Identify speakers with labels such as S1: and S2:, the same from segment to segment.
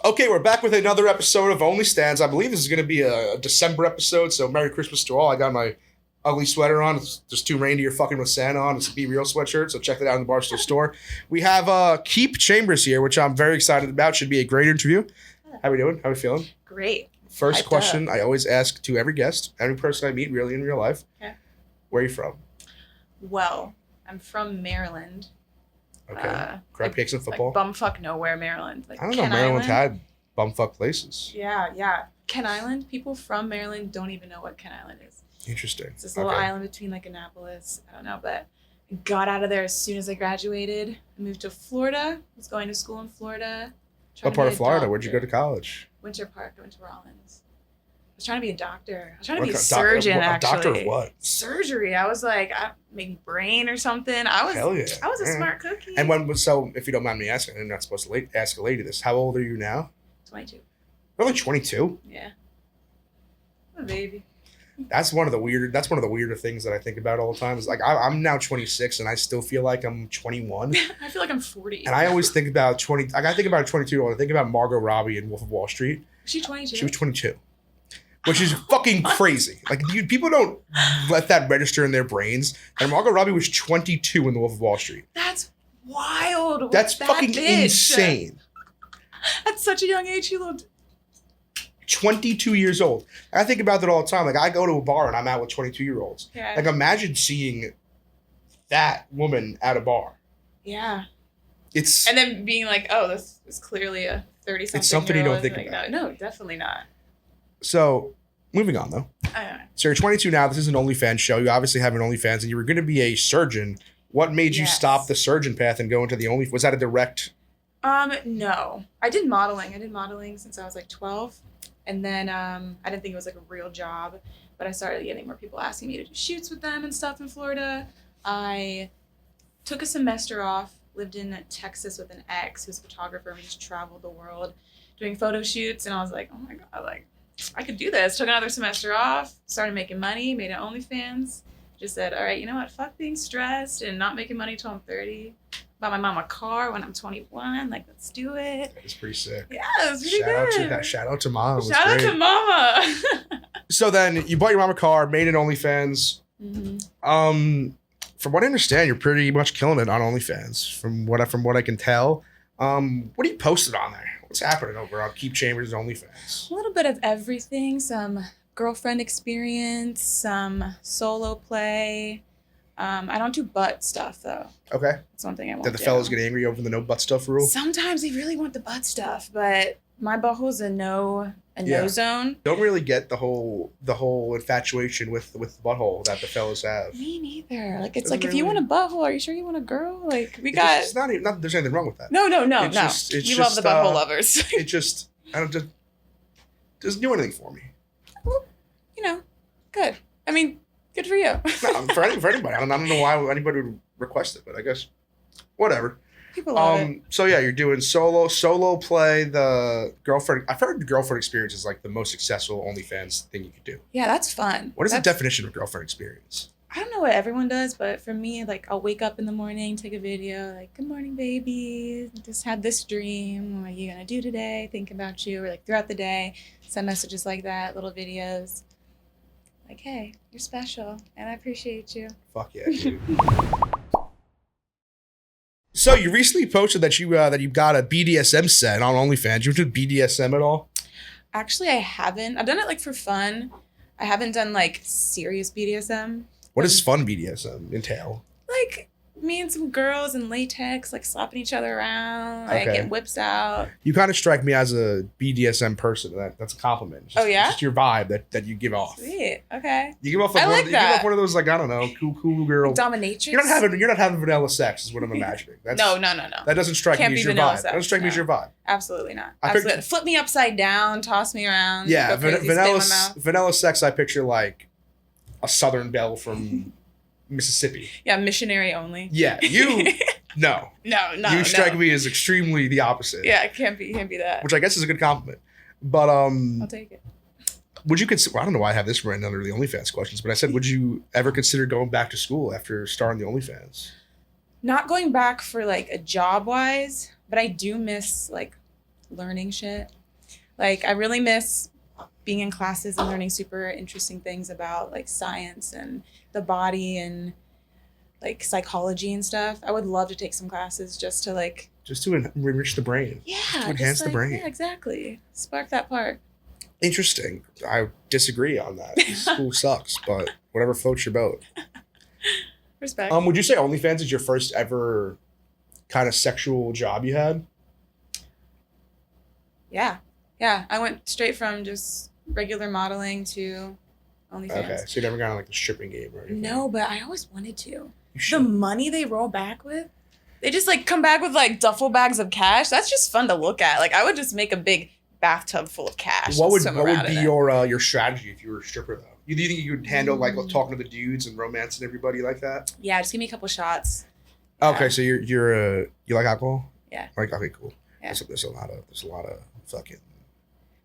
S1: Okay, we're back with another episode of OnlyStans. I believe this is going to be a December episode, so Merry Christmas to all. I got my ugly sweater on. There's two reindeer fucking with Santa on. It's a Be Real sweatshirt, so check that out in the Barstool store. We have Keep Chambers here, which I'm very excited about. Should be a great interview. How we doing? How we feeling?
S2: Great.
S1: First question I always ask to every guest, every person I meet really in real life.
S2: Okay.
S1: Where are you from?
S2: Well, I'm from Maryland.
S1: Okay. Crab cakes and football?
S2: Like bumfuck nowhere, Maryland. Like
S1: I don't know. Maryland's had bumfuck places.
S2: Yeah. Ken Island. People from Maryland don't even know what Ken Island is.
S1: Interesting.
S2: It's this little island between like Annapolis. I don't know, but I got out of there as soon as I graduated. I moved to Florida. I was going to school in Florida.
S1: What part of Florida? Where'd you go to college?
S2: Winter Park. I went to Rollins. I was trying to be a doctor. I was trying to be a surgeon, actually.
S1: A doctor of what?
S2: Surgery. I was like, maybe brain or something.
S1: Hell yeah.
S2: I was a smart cookie.
S1: And so, if you don't mind me asking, I'm not supposed to ask a lady this. How old are you now?
S2: 22.
S1: You're only 22?
S2: Yeah. I'm a baby.
S1: That's one of the weirder things that I think about all the time. Is like I'm now 26 and I still feel like I'm 21.
S2: I feel like I'm 40.
S1: And I always think about 20. Like I think about a 22-year-old. I think about Margot Robbie in Wolf of Wall Street.
S2: Was she 22?
S1: She was 22. Which is fucking crazy. Like, people don't let that register in their brains. And Margot Robbie was 22 in The Wolf of Wall Street.
S2: That's wild.
S1: That's fucking insane.
S2: At such a young age, she looked
S1: 22 years old. I think about that all the time. Like, I go to a bar and I'm out with 22-year-olds.
S2: Yeah.
S1: Like, imagine seeing that woman at a bar.
S2: Yeah.
S1: And
S2: then being like, oh, this is clearly a 30-something.
S1: It's something you don't think about.
S2: No, definitely not.
S1: So, moving on, though. So, you're 22 now. This is an OnlyFans show. You obviously have an OnlyFans, and you were going to be a surgeon. What made you stop the surgeon path and go into the OnlyFans? Was that a direct...
S2: No. I did modeling. I did modeling since I was like 12. And then I didn't think it was like a real job. But I started getting more people asking me to do shoots with them and stuff in Florida. I took a semester off, lived in Texas with an ex who's a photographer, and we just traveled the world doing photo shoots. And I was like, oh my God, like... I could do this. Took another semester off, started making money, made an OnlyFans. Just said, all right, you know what? Fuck being stressed and not making money till I'm 30. Bought my mom a car when I'm 21. Like, let's do it.
S1: It's pretty sick.
S2: Yeah, it was really good.
S1: Shout out to mom.
S2: Shout out to mama.
S1: So then you bought your mom a car, made an OnlyFans.
S2: Mm-hmm.
S1: From what I understand, you're pretty much killing it on OnlyFans. From what I can tell. What do you posted on there? What's happening over on Keep Chambers OnlyFans?
S2: A little bit of everything. Some girlfriend experience, some solo play. I don't do butt stuff, though.
S1: Okay.
S2: That's one thing I won't
S1: Did the fellas get angry over the no butt stuff rule?
S2: Sometimes they really want the butt stuff, but my butthole's a no zone.
S1: Don't really get the whole infatuation with the butthole that the fellas have.
S2: Me neither. Like, it's like, if you want a butthole, are you sure you want a girl? Like,
S1: It's not there's anything wrong with that.
S2: No. We
S1: It's
S2: love the butthole lovers.
S1: It just, I don't just doesn't do anything for me.
S2: Well, good. I mean, good for you.
S1: No, for anybody. I don't know why anybody would request it, but I guess whatever.
S2: People love it.
S1: So yeah, you're doing solo play. The girlfriend. I've heard the girlfriend experience is like the most successful OnlyFans thing you could do.
S2: Yeah, that's fun.
S1: What is the definition of girlfriend experience?
S2: I don't know what everyone does, but for me, like, I'll wake up in the morning, take a video, like, good morning, baby. Just had this dream. What are you gonna do today? Think about you. Or like throughout the day, send messages like that, little videos. Like, hey, you're special, and I appreciate you.
S1: Fuck yeah, dude. So you recently posted that you got a BDSM set on OnlyFans. You do BDSM at all?
S2: Actually, I haven't. I've done it like for fun. I haven't done like serious BDSM.
S1: What does fun BDSM entail?
S2: Like me and some girls in latex, like slapping each other around, like getting whips out.
S1: You kind of strike me as a BDSM person. That's a compliment.
S2: Oh yeah,
S1: just your vibe that you give off.
S2: Sweet. Okay.
S1: You give off like you give off one of those, like, I don't know, cool girl.
S2: Dominatrix.
S1: You're not having vanilla sex is what I'm imagining.
S2: No.
S1: That doesn't strike me as your vibe. That doesn't strike me as your vibe.
S2: Absolutely not. Absolutely. Flip me upside down, toss me around.
S1: Yeah, vanilla sex. I picture like a Southern belle from Mississippi.
S2: Yeah, missionary only.
S1: Yeah, you. No.
S2: No.
S1: You strike me as extremely the opposite.
S2: Yeah, it can't be that.
S1: Which I guess is a good compliment. But
S2: I'll take it.
S1: Would you consider? I don't know why I have this written under the OnlyFans questions, but I said, would you ever consider going back to school after starting the OnlyFans?
S2: Not going back for like a job wise, but I do miss like learning shit. Like, I really miss being in classes and learning super interesting things about like science and the body and like psychology and stuff. I would love to take some classes just to like
S1: enrich the brain.
S2: Yeah,
S1: to enhance the brain.
S2: Yeah, exactly. Spark that part.
S1: Interesting. I disagree on that. School sucks, but whatever floats your boat.
S2: Respect.
S1: Would you say OnlyFans is your first ever kind of sexual job you had?
S2: Yeah. I went straight from just regular modeling to OnlyFans.
S1: Okay, so you never got on like the stripping game or anything?
S2: No, but I always wanted to.
S1: The
S2: money they roll back with, they just like come back with like duffel bags of cash. That's just fun to look at. Like I would just make a big bathtub full of cash.
S1: What would be your strategy if you were a stripper though? Do you think you would handle like talking to the dudes and romancing everybody like that?
S2: Yeah, just give me a couple shots.
S1: Okay, so you like alcohol?
S2: Yeah.
S1: Like okay, cool.
S2: Yeah.
S1: There's a lot of fucking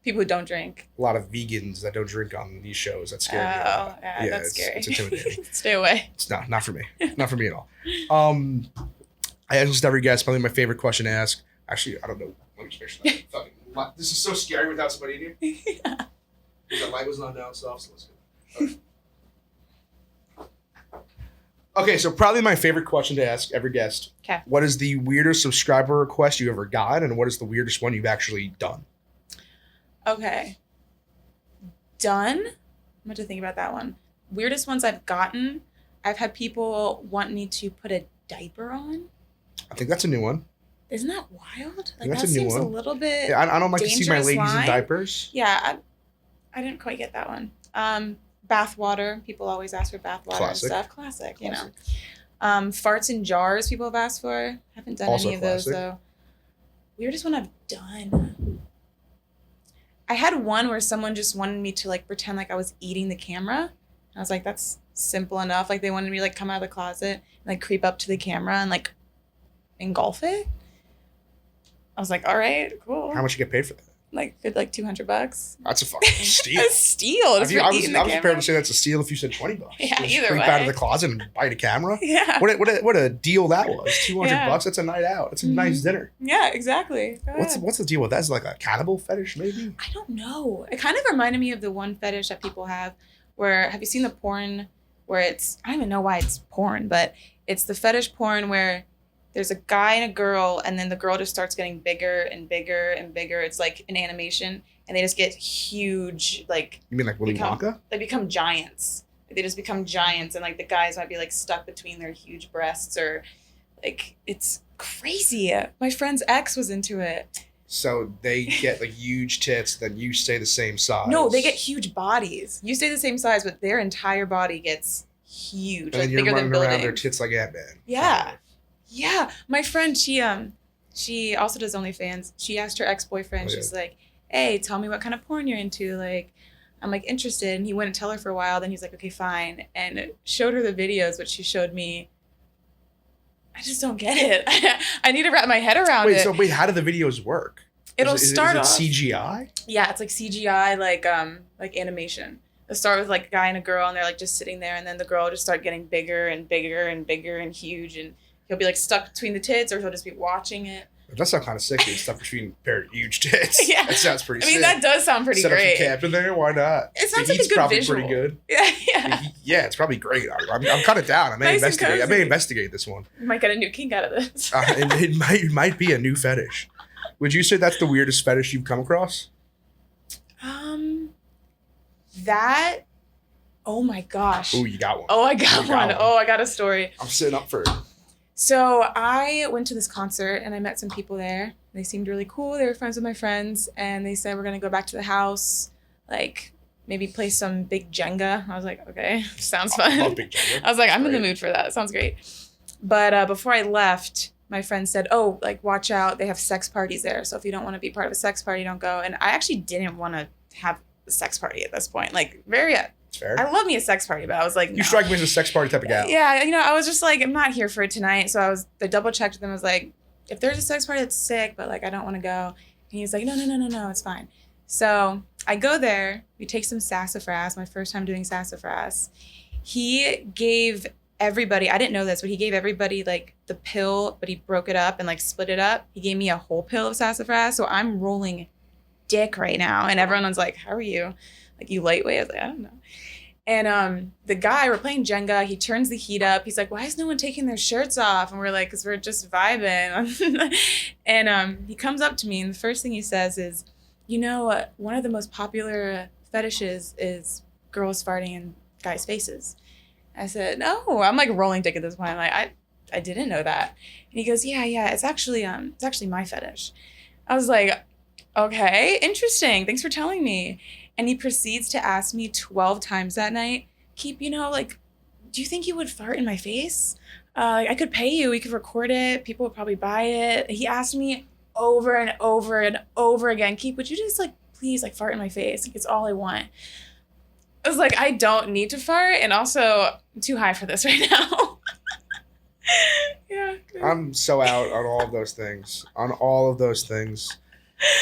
S2: people who don't drink.
S1: A lot of vegans that don't drink on these shows. That's scary.
S2: Yeah, that's scary.
S1: It's intimidating.
S2: Stay away.
S1: It's not for me. Not for me at all. I ask every guest, probably my favorite question to ask. Actually, I don't know. Let me just make sure that fucking this is so scary without somebody in here.
S2: Yeah.
S1: The light was not down south, so let's go. Okay, so probably my favorite question to ask every guest.
S2: Okay.
S1: What is the weirdest subscriber request you ever got, and what is the weirdest one you've actually done?
S2: Okay. Done? I'm going to think about that one. Weirdest ones I've gotten, I've had people want me to put a diaper on.
S1: I think that's a new one.
S2: Isn't that wild? Like
S1: that's
S2: that
S1: a new
S2: seems
S1: one.
S2: a little bit.
S1: Yeah, I don't like to see my ladies
S2: line.
S1: in diapers.
S2: Yeah, I didn't quite get that one. Bath water. People always ask for bath water and stuff. Classic, you know. Farts in jars. People have asked for. Haven't done
S1: Also
S2: any of those though. Weirdest one I've done. I had one where someone just wanted me to like pretend like I was eating the camera. I was like, that's simple enough. Like they wanted me to like come out of the closet and like creep up to the camera and like engulf it. I was like, all right, cool.
S1: How much you get paid for that?
S2: Like good, like $200.
S1: That's a fucking steal.
S2: A steal. I was
S1: prepared to say that's a steal if you said $20.
S2: Yeah,
S1: just
S2: either
S1: creep
S2: way.
S1: out of the closet and bite a camera.
S2: Yeah.
S1: What a deal that was. $200. That's a night out. It's a nice dinner.
S2: Yeah, exactly.
S1: What's the deal with that? Is it like a cannibal fetish maybe?
S2: I don't know. It kind of reminded me of the one fetish that people have where, have you seen the porn where it's, I don't even know why it's porn, but it's the fetish porn where there's a guy and a girl and then the girl just starts getting bigger and bigger and bigger. It's like an animation and they just get huge, like.
S1: You mean like Willy Wonka?
S2: They become giants. They just become giants and like the guys might be like stuck between their huge breasts or like, it's crazy. My friend's ex was into it.
S1: So they get like huge tits, then you stay the same size.
S2: No, they get huge bodies. You stay the same size, but their entire body gets huge,
S1: and
S2: like
S1: you're
S2: bigger than
S1: running
S2: buildings.
S1: around their tits like Ant-Man.
S2: Yeah. Yeah. My friend, she also does OnlyFans. She asked her ex-boyfriend, she's like, hey, tell me what kind of porn you're into. Like, I'm like interested. And he wouldn't tell her for a while. Then he's like, okay, fine. And showed her the videos, which she showed me. I just don't get it. I need to wrap my head around it.
S1: Wait, how do the videos work?
S2: It'll start
S1: off.
S2: off
S1: CGI?
S2: Yeah, it's like CGI, like animation. It'll start with like a guy and a girl, and they're like just sitting there, and then the girl will just start getting bigger and bigger and bigger and huge, and he'll be like stuck between the tits, or he'll just be watching it.
S1: That sounds kind of sick. Being stuck between a pair of huge tits.
S2: Yeah,
S1: that sounds pretty.
S2: I mean,
S1: sick.
S2: that does sound pretty
S1: Set
S2: great.
S1: Set up some camp in there. Why not?
S2: It sounds
S1: the
S2: like a
S1: heat's
S2: good
S1: probably
S2: visual.
S1: Pretty good.
S2: Yeah.
S1: Yeah, it's probably great. I'm kind of down. I may
S2: Nice and
S1: investigate. I
S2: cozy.
S1: may investigate this one.
S2: You might get a new kink out of this.
S1: It might be a new fetish. Would you say that's the weirdest fetish you've come across?
S2: That. Oh my gosh.
S1: Oh, you got one.
S2: Oh, I got one. Oh, I got a story.
S1: I'm sitting up for it.
S2: So I went to this concert and I met some people there. They seemed really cool. They were friends with my friends, and they said we're gonna go back to the house, like maybe play some big Jenga. I was like, okay, sounds fun.
S1: I love big Jenga.
S2: I was like, I'm in the mood for that. Sounds great. But before I left, my friend said, oh, like watch out. They have sex parties there. So if you don't want to be part of a sex party, don't go. And I actually didn't want to have a sex party at this point. Like
S1: It's fair.
S2: I love me a sex party, but I was like, no.
S1: You strike me as a sex party type of gal.
S2: Yeah, I was just like, I'm not here for it tonight. So I double checked with him. I was like, if there's a sex party, that's sick, but like, I don't want to go. And he's like, no, it's fine. So I go there. We take some sassafras, my first time doing sassafras. He gave everybody, I didn't know this, but he gave everybody like the pill, but he broke it up and like split it up. He gave me a whole pill of sassafras. So I'm rolling dick right now. And everyone was like, how are you? Like, you lightweight? I was like, I don't know. And the guy, we're playing Jenga. He turns the heat up. He's like, why is no one taking their shirts off? And we're like, because we're just vibing. And he comes up to me, and the first thing he says is, you know, one of the most popular fetishes is girls farting in guys' faces. I said, no. I'm like rolling dick at this point. I'm like, I didn't know that. And he goes, yeah, it's actually my fetish. I was like, okay, interesting. Thanks for telling me. And he proceeds to ask me 12 times that night, Keep, you know, like, do you think you would fart in my face? I could pay you. We could record it. People would probably buy it. He asked me over and over and over again, Keep, would you just, like, please, like, fart in my face? Like, it's all I want. I was like, I don't need to fart. And also, I'm too high for this right now. Yeah.
S1: I'm so out on all of those things. On all of those things.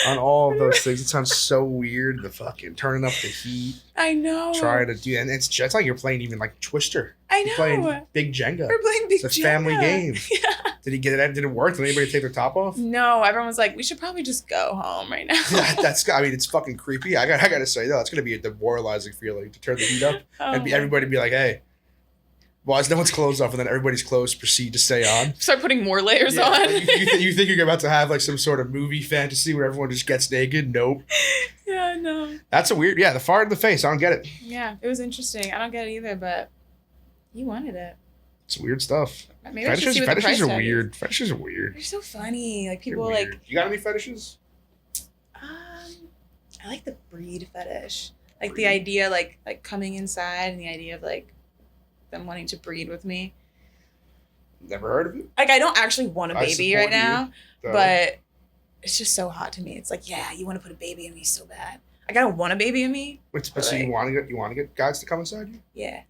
S1: On all of those things. It sounds so weird. The fucking turning up the heat.
S2: I know.
S1: Trying to do, and it's just like you're playing even like Twister.
S2: I know.
S1: You're playing Big Jenga.
S2: We're playing Big Jenga.
S1: It's a family game.
S2: Yeah.
S1: Did he get it? Did it work? Did anybody take their top off?
S2: No, everyone was like, we should probably just go home right now.
S1: That's. I mean, it's fucking creepy. I gotta say though, it's gonna be a demoralizing feeling to turn the heat up and everybody be like, hey. Well, as no one's clothes off, and then everybody's clothes proceed to stay on.
S2: Start putting more layers on.
S1: Like you think you're about to have like some sort of movie fantasy where everyone just gets naked? Nope.
S2: Yeah, no.
S1: That's a weird. Yeah, the fart in the face. I don't get it.
S2: Yeah, it was interesting. I don't get it either, but you wanted it.
S1: It's weird stuff.
S2: Maybe I should see what the price
S1: are
S2: tag
S1: weird.
S2: is.
S1: Fetishes are weird.
S2: They're so funny. Like people
S1: They're weird.
S2: like.
S1: You got any fetishes?
S2: I like the breed fetish. Like the idea, like coming inside, and the idea of like them wanting to breed with me.
S1: Never heard of it.
S2: Like I don't actually want a baby right now,
S1: you,
S2: but it's just so hot to me. It's like, yeah, you want to put a baby in me so bad. Like I don't want a baby in me.
S1: Wait, so like, you want to get guys to come inside you?
S2: Yeah.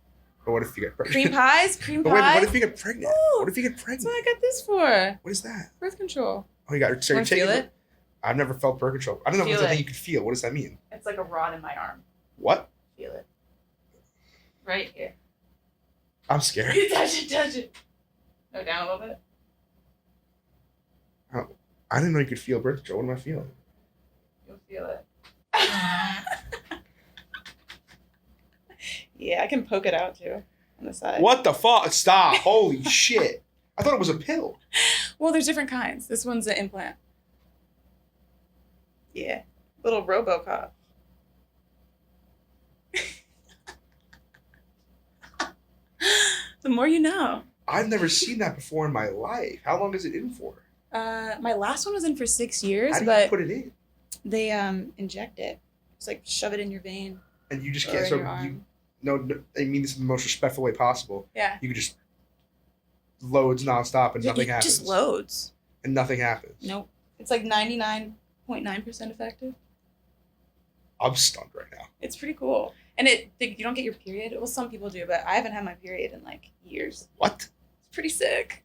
S1: But what if you get pregnant?
S2: Cream pies? Cream
S1: but
S2: pies?
S1: Wait, what if you get pregnant?
S2: Ooh,
S1: what if you get pregnant?
S2: That's what I got this for.
S1: What is that?
S2: Birth control.
S1: Oh, you got. So
S2: you feel it?
S1: I've never felt birth control. I don't know if it's a thing you could feel. What does that mean?
S2: It's like a rod in my arm.
S1: What?
S2: Feel it. Right here.
S1: I'm scared.
S2: Touch it. Go down a little bit.
S1: Oh, I didn't know you could feel birth control. What am I feeling?
S2: You'll feel it. Yeah, I can poke it out too on the side.
S1: What the fuck? Stop. Holy shit. I thought it was a pill.
S2: Well, there's different kinds. This one's an implant. Yeah. Little RoboCop. The more you know.
S1: I've never seen that before in my life. How long is it in for?
S2: My last one was in for 6 years,
S1: How do
S2: but
S1: you put it in?
S2: they inject it. It's like shove it in your vein.
S1: And you just
S2: or
S1: can't.
S2: in
S1: So
S2: your arm.
S1: no, I mean this in the most respectful way possible.
S2: Yeah.
S1: You could just loads nonstop and nothing happens.
S2: Just loads.
S1: And nothing happens.
S2: Nope. It's like 99.9% effective.
S1: I'm stunned right now.
S2: It's pretty cool. And you don't get your period. Well, some people do, but I haven't had my period in like years.
S1: What?
S2: It's pretty sick.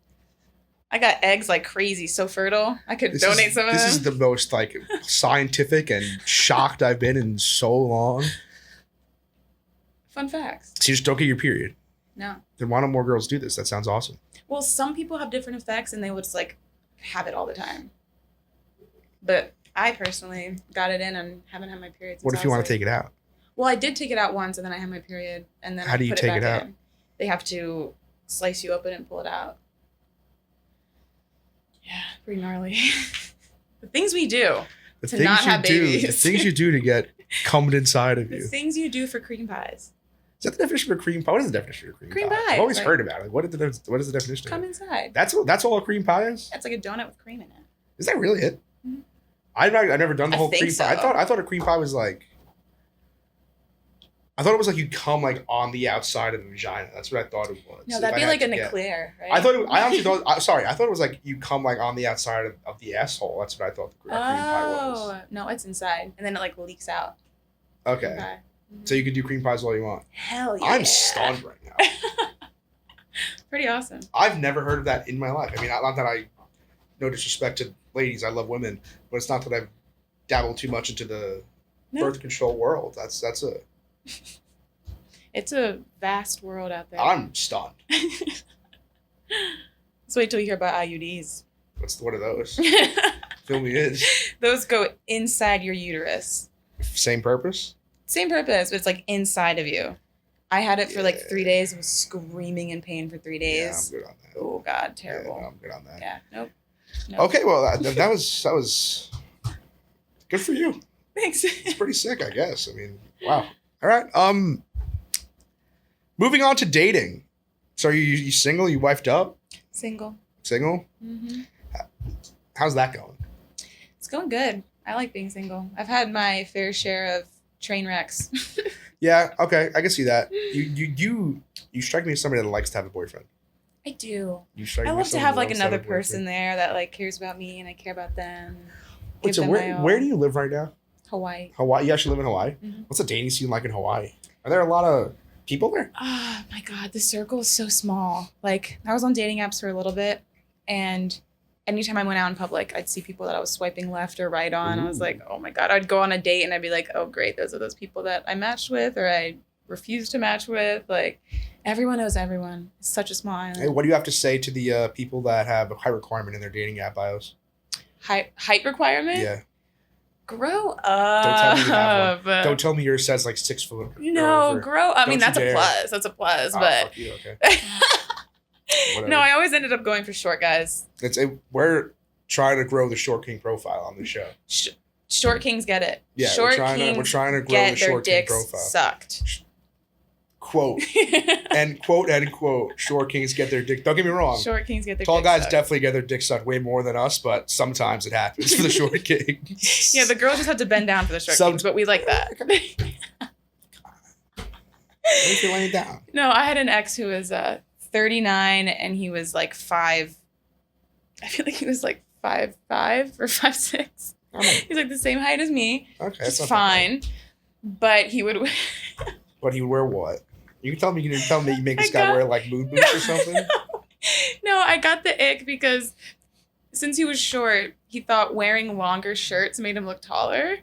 S2: I got eggs like crazy, so fertile. I could donate some of them.
S1: This is the most like scientific and shocked I've been in so long.
S2: Fun facts.
S1: So you just don't get your period.
S2: No.
S1: Then why don't more girls do this? That sounds awesome.
S2: Well, some people have different effects and they would just like have it all the time. But I personally got it in and haven't had my period since
S1: What if you want to take it out?
S2: Well, I did take it out once and then I had my period and then
S1: How do you take it out?
S2: They have to slice you open and pull it out. Yeah, pretty gnarly. The things we do to not have babies.
S1: The things you do to get cum inside of
S2: The
S1: you.
S2: things you do for cream pies.
S1: Is that the definition of a cream pie? What is the definition of a cream pie?
S2: pie.
S1: I've always
S2: Like,
S1: heard about it. What is the definition
S2: Come
S1: of it?
S2: inside.
S1: That's all a cream pie is?
S2: It's like a donut with cream in it.
S1: Is that really it?
S2: Mhm.
S1: I've never done the
S2: I
S1: whole
S2: think
S1: cream pie.
S2: so.
S1: I thought a cream pie was like. I thought it was like you come like on the outside of the vagina. That's what I thought it was.
S2: No,
S1: If
S2: that'd
S1: I
S2: be
S1: had
S2: like
S1: to
S2: an
S1: get-
S2: eclair, right?
S1: I honestly thought. I thought it was like you come like on the outside of the asshole. That's what I thought the cream pie was.
S2: Oh, no, it's inside. And then it like leaks out.
S1: Okay,
S2: Cream pie.
S1: so you can do cream pies all you want.
S2: Hell yeah.
S1: I'm stunned right now.
S2: Pretty awesome.
S1: I've never heard of that in my life. I mean, not that I, no disrespect to ladies, I love women, but it's not that I've dabbled too much into the
S2: No.
S1: birth control world. That's a.
S2: It's a vast world out there.
S1: I'm stunned.
S2: Let's wait till you hear about IUDs.
S1: What are those? Fill me in.
S2: Those go inside your uterus.
S1: Same purpose?
S2: Same purpose, but it's like inside of you. I had it for like 3 days and was screaming in pain for 3 days.
S1: Yeah, I'm good on that.
S2: Oh God, terrible.
S1: Yeah, no, I'm good on that.
S2: Yeah, nope.
S1: Okay, well that was good for you.
S2: Thanks.
S1: It's pretty sick, I guess. I mean, wow. All right. Moving on to dating. So are you single? You wifed up?
S2: Single.
S1: Single?
S2: Mm-hmm.
S1: How's that going?
S2: It's going good. I like being single. I've had my fair share of train wrecks.
S1: Yeah. Okay, I can see that. You strike me as somebody that likes to have a boyfriend.
S2: I do.
S1: You strike
S2: I
S1: me
S2: love
S1: as
S2: to
S1: somebody
S2: have
S1: that
S2: like
S1: loves to have
S2: another
S1: a boyfriend.
S2: person there that like cares about me and I care about them.
S1: Wait, so where do you live right now?
S2: Hawaii.
S1: Hawaii. You actually live in Hawaii?
S2: Mm-hmm.
S1: What's the dating scene like in Hawaii? Are there a lot of people there?
S2: Oh my God, the circle is so small. Like I was on dating apps for a little bit, and anytime I went out in public, I'd see people that I was swiping left or right on. I was like, oh my God. I'd go on a date and I'd be like, oh great, those are those people that I matched with or I refused to match with. Like everyone knows everyone. It's such a small island.
S1: Hey, what do you have to say to the people that have a height requirement in their dating app bios?
S2: Height requirement?
S1: Yeah.
S2: Grow
S1: Don't tell me you have
S2: up.
S1: one. Don't tell me yours says like 6 foot.
S2: No, grow. I mean,
S1: Don't
S2: that's
S1: you
S2: a
S1: dare.
S2: plus. That's a plus.
S1: Oh,
S2: But
S1: fuck you, okay.
S2: no, I always ended up going for short guys.
S1: We're trying to grow the short king profile on the show.
S2: Short kings get it.
S1: Yeah,
S2: short
S1: we're trying to grow
S2: get
S1: the
S2: their
S1: short king
S2: dicks
S1: profile.
S2: sucked.
S1: Quote end quote. Short kings get their dick. Don't get me wrong.
S2: Short kings get their
S1: Tall
S2: dicks
S1: guys
S2: sucked.
S1: definitely get their dick sucked way more than us, but sometimes it happens for the short kings.
S2: Yeah, the girls just have to bend down for the short kings, but we like that.
S1: If you're laying down.
S2: No, I had an ex who was 39 and he was like 5. I feel like he was like 5'5" or 5'6". He's like the same height as me.
S1: Okay,
S2: Just
S1: that's not
S2: fine. But he would.
S1: But he would wear what? You can tell me you make this
S2: I
S1: guy
S2: got-
S1: wear like moon boots or something?
S2: No, I got the ick because since he was short, he thought wearing longer shirts made him look taller,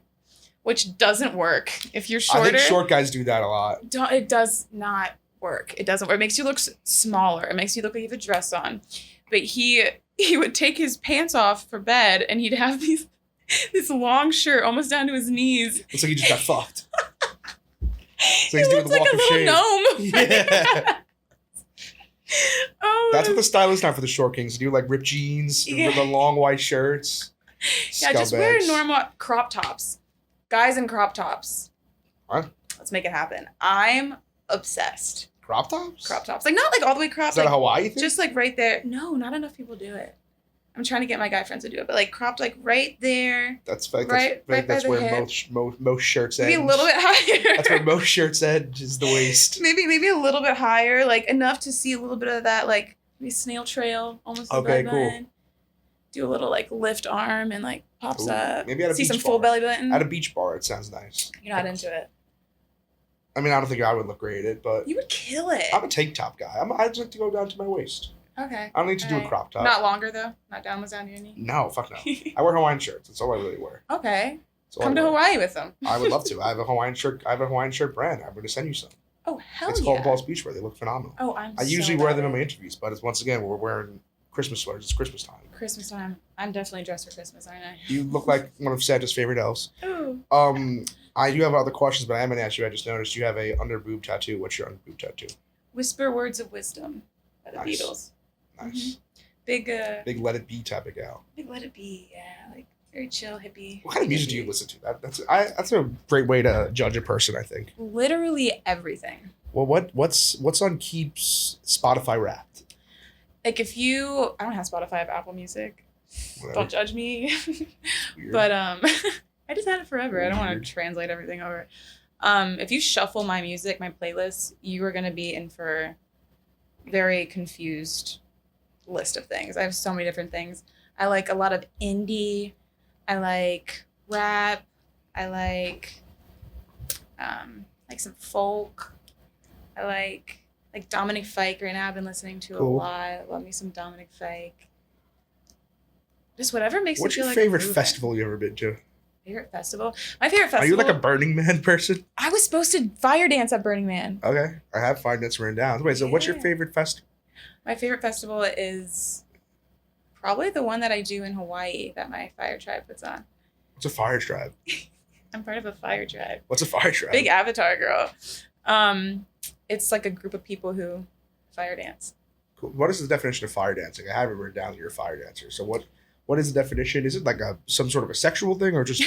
S2: which doesn't work. If you're shorter,
S1: I think short guys do that a lot.
S2: it does not work. It doesn't work. It makes you look smaller. It makes you look like you have a dress on. But he would take his pants off for bed and he'd have this long shirt almost down to his knees.
S1: It's like he just got fucked. So
S2: He
S1: he's doing
S2: looks
S1: the
S2: like
S1: walk
S2: a
S1: of
S2: little
S1: shame.
S2: gnome.
S1: Yeah.
S2: Oh,
S1: That's what the style is now for the short kings. Do like ripped jeans,
S2: Yeah.
S1: the long white shirts.
S2: yeah, just wear
S1: scumbags.
S2: normal crop tops. Guys in crop tops.
S1: What?
S2: Let's make it happen. I'm obsessed.
S1: Crop tops?
S2: Crop tops. Like not like all the way cropped.
S1: Is that
S2: like,
S1: a Hawaii thing?
S2: just like right there. No, not enough people do it. I'm trying to get my guy friends to do it, but like cropped like right there.
S1: That's like
S2: right by
S1: that's
S2: the
S1: where
S2: hip.
S1: most shirts end.
S2: Maybe a little bit higher.
S1: That's where most shirts end is the waist.
S2: maybe a little bit higher, like enough to see a little bit of that, like maybe snail trail, almost.
S1: Okay,
S2: the
S1: cool.
S2: button. Do a little like lift arm and like pops
S1: Ooh,
S2: up.
S1: maybe at a
S2: see
S1: beach
S2: some full
S1: bar.
S2: belly button.
S1: At a beach bar, it sounds nice.
S2: You're not into it.
S1: I mean, I don't think I would look great at it, but
S2: You would kill it.
S1: I'm a tank top guy. I just like to go down to my waist.
S2: Okay.
S1: I don't need to do a
S2: Alright.
S1: crop top.
S2: Not longer though. Not down to your knee.
S1: No, fuck no. I wear Hawaiian shirts. That's all I really wear.
S2: Okay.
S1: That's all
S2: Come
S1: I
S2: to
S1: wear.
S2: Hawaii with them.
S1: I would love to. I have a Hawaiian shirt. brand. I'm going to send you some.
S2: Oh hell
S1: It's
S2: yeah.
S1: called Balls Beachwear. They look phenomenal.
S2: Oh,
S1: I usually wear them in my interviews, but it's once again we're wearing Christmas sweaters. It's Christmas time.
S2: Christmas time. I'm definitely dressed for Christmas, aren't I?
S1: You look like one of Santa's favorite elves.
S2: Ooh.
S1: I do have other questions, but I am going to ask you. I just noticed you have a under boob tattoo. What's your under boob tattoo?
S2: Whisper words of wisdom by the
S1: Nice.
S2: Beatles.
S1: Nice.
S2: Big
S1: Big Let It Be type of gal.
S2: big let it be, yeah. Like very chill hippie.
S1: What kind of music do you listen to? That's a great way to judge a person, I think.
S2: Literally everything.
S1: Well, what's on Keep's Spotify Wrapped?
S2: Like if you I don't have Spotify, I have Apple Music.
S1: Whatever.
S2: Don't judge me.
S1: Weird.
S2: But I just had it forever. I don't want
S1: Weird.
S2: to translate everything over. If you shuffle my music, my playlist, you are gonna be in for very confused list of things. I have so many different things. I like a lot of indie. I like rap. I like some folk. I like Dominic Fike right now. I've been listening to a
S1: Cool.
S2: lot. Love me some Dominic Fike. Just whatever makes
S1: What's
S2: me feel
S1: your
S2: like
S1: favorite
S2: grooving.
S1: festival you ever been to?
S2: Favorite festival? My favorite festival.
S1: Are you like a Burning Man person?
S2: I was supposed to fire dance at Burning Man.
S1: Okay. I have fire dance written down. Wait, so what's your favorite festival?
S2: My favorite festival is probably the one that I do in Hawaii that my fire tribe puts on.
S1: What's a fire tribe?
S2: I'm part of a fire tribe.
S1: What's a fire tribe?
S2: Big Avatar girl. It's like a group of people who fire dance.
S1: Cool. What is the definition of fire dancing? I have it written down that you're a fire dancer. So what is the definition? Is it like some sort of a sexual thing or just